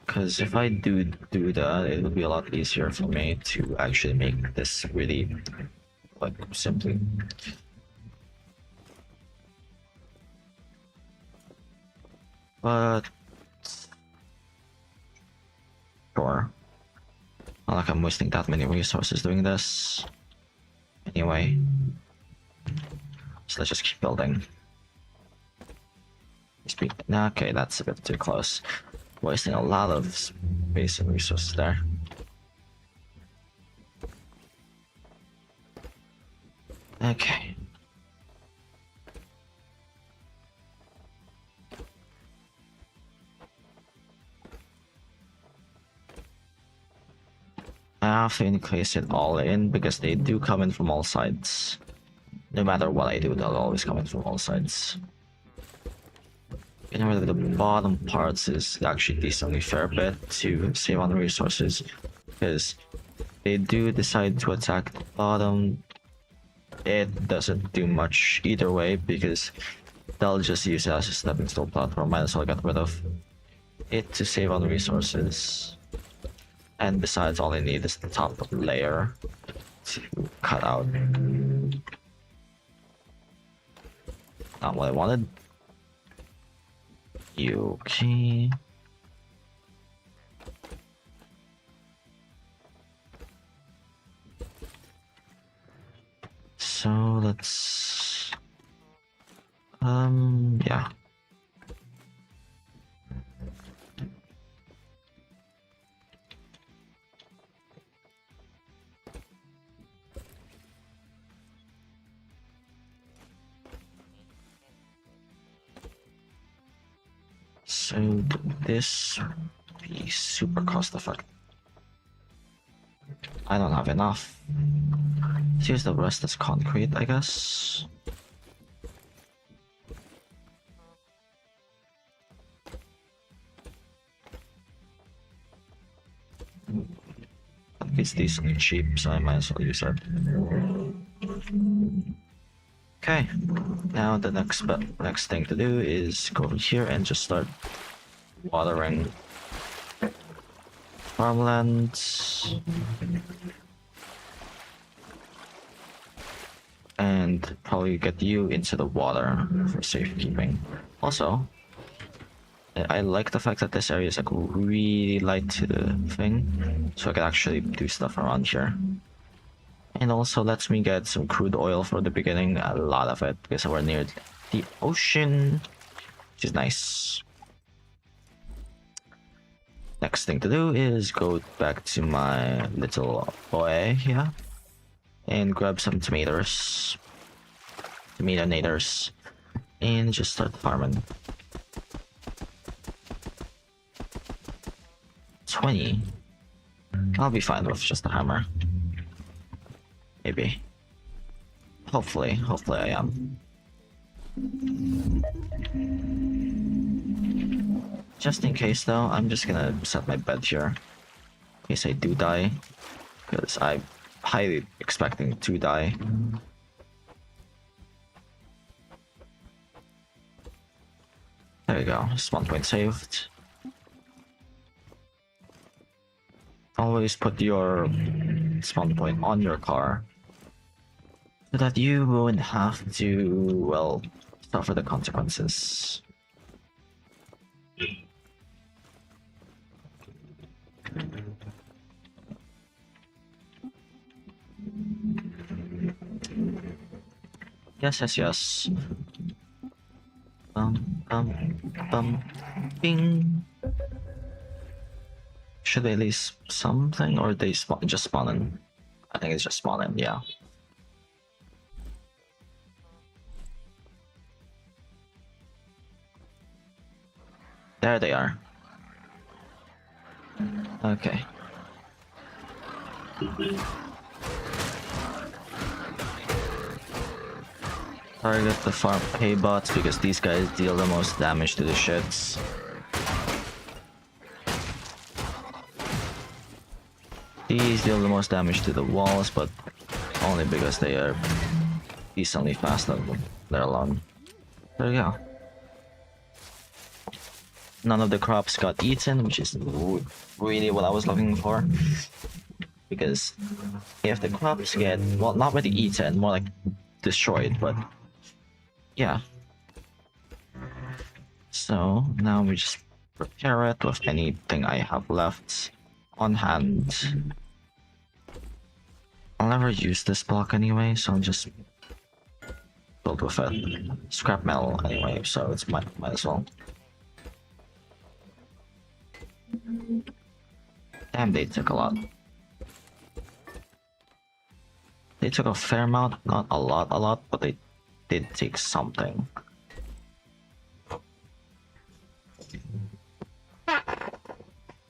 Because if I do that, it would be a lot easier for me to actually make this really, like, simply. But sure. Not like I'm wasting that many resources doing this. Anyway. So let's just keep building. Okay, that's a bit too close. Wasting a lot of space and resources there. Okay. I have to increase it all in because they do come in from all sides. No matter what I do, they'll always come in from all sides. Getting rid of the bottom parts is actually decently fair bit to save on the resources, because they do decide to attack the bottom. It doesn't do much either way because they'll just use it as a stepping stone platform. Might as well get rid of it to save on the resources. And besides, all I need is the top layer to cut out. Not what I wanted. Okay. So let's yeah. So this would be super cost effective. I don't have enough. Let's use the rest as concrete, I guess. It's decently cheap, so I might as well use it. Okay, now the next thing to do is go over here and just start watering farmlands and probably get you into the water for safekeeping. Also, I like the fact that this area is like really light to the thing, so I can actually do stuff around here. And also lets me get some crude oil for the beginning, a lot of it, because we're near the ocean, which is nice. Next thing to do is go back to my little boy here and grab some tomatoes, and just start farming. 20. I'll be fine with just a hammer. Maybe. Hopefully I am. Just in case though, I'm just gonna set my bed here. In case I do die. Because I'm highly expecting to die. There you go, spawn point saved. Always put your spawn point on your car so that you won't have to, well, suffer the consequences. Yes. Bing. Should they at least something, or they just spawn in? I think it's just spawn in, yeah. There they are. Okay. Target the farm hay bots because these guys deal the most damage to the shits. These deal the most damage to the walls, but only because they are decently fast on their alone. There you go. None of the crops got eaten, which is really what I was looking for. Because if the crops get, well, not really eaten, more like destroyed, but yeah. So now we just prepare it with anything I have left on hand. I'll never use this block anyway, so I'll just build with it. Scrap metal anyway, so it's might as well. Damn, they took a lot. They took a fair amount, not a lot, but they did take something.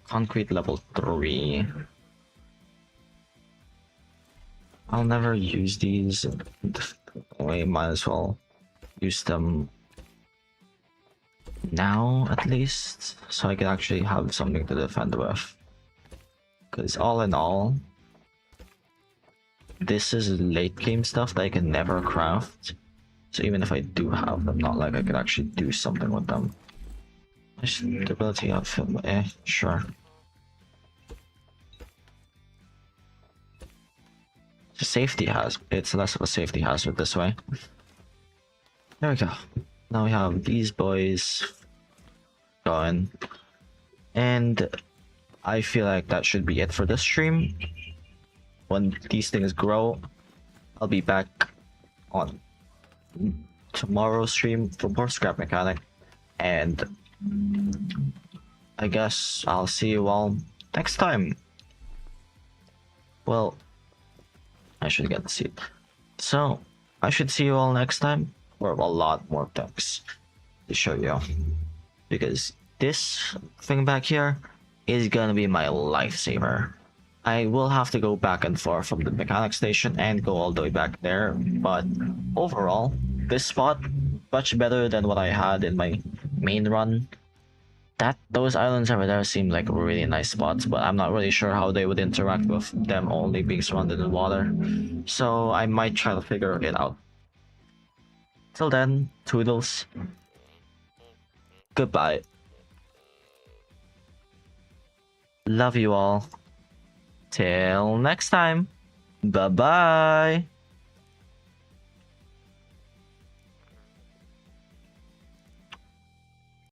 Concrete level 3. I'll never use these. We might as well use them now at least, so I can actually have something to defend with. Because all in all, this is late game stuff that I can never craft. So even if I do have them, not like I could actually do something with them. Stability of film, sure. The safety hazard, it's less of a safety hazard this way. There we go. Now we have these boys going. And I feel like that should be it for this stream. When these things grow, I'll be back on tomorrow's stream for more scrap mechanic. And I guess I'll see you all next time. Well, I should get the seat. So, I should see you all next time for a lot more things to show you. Because this thing back here is gonna be my lifesaver. I will have to go back and forth from the mechanic station and go all the way back there, but overall, this spot, much better than what I had in my main run. Those islands over there seem like really nice spots, but I'm not really sure how they would interact with them only being surrounded in water. So I might try to figure it out. Till then, toodles. Goodbye. Love you all. Till next time. Bye bye.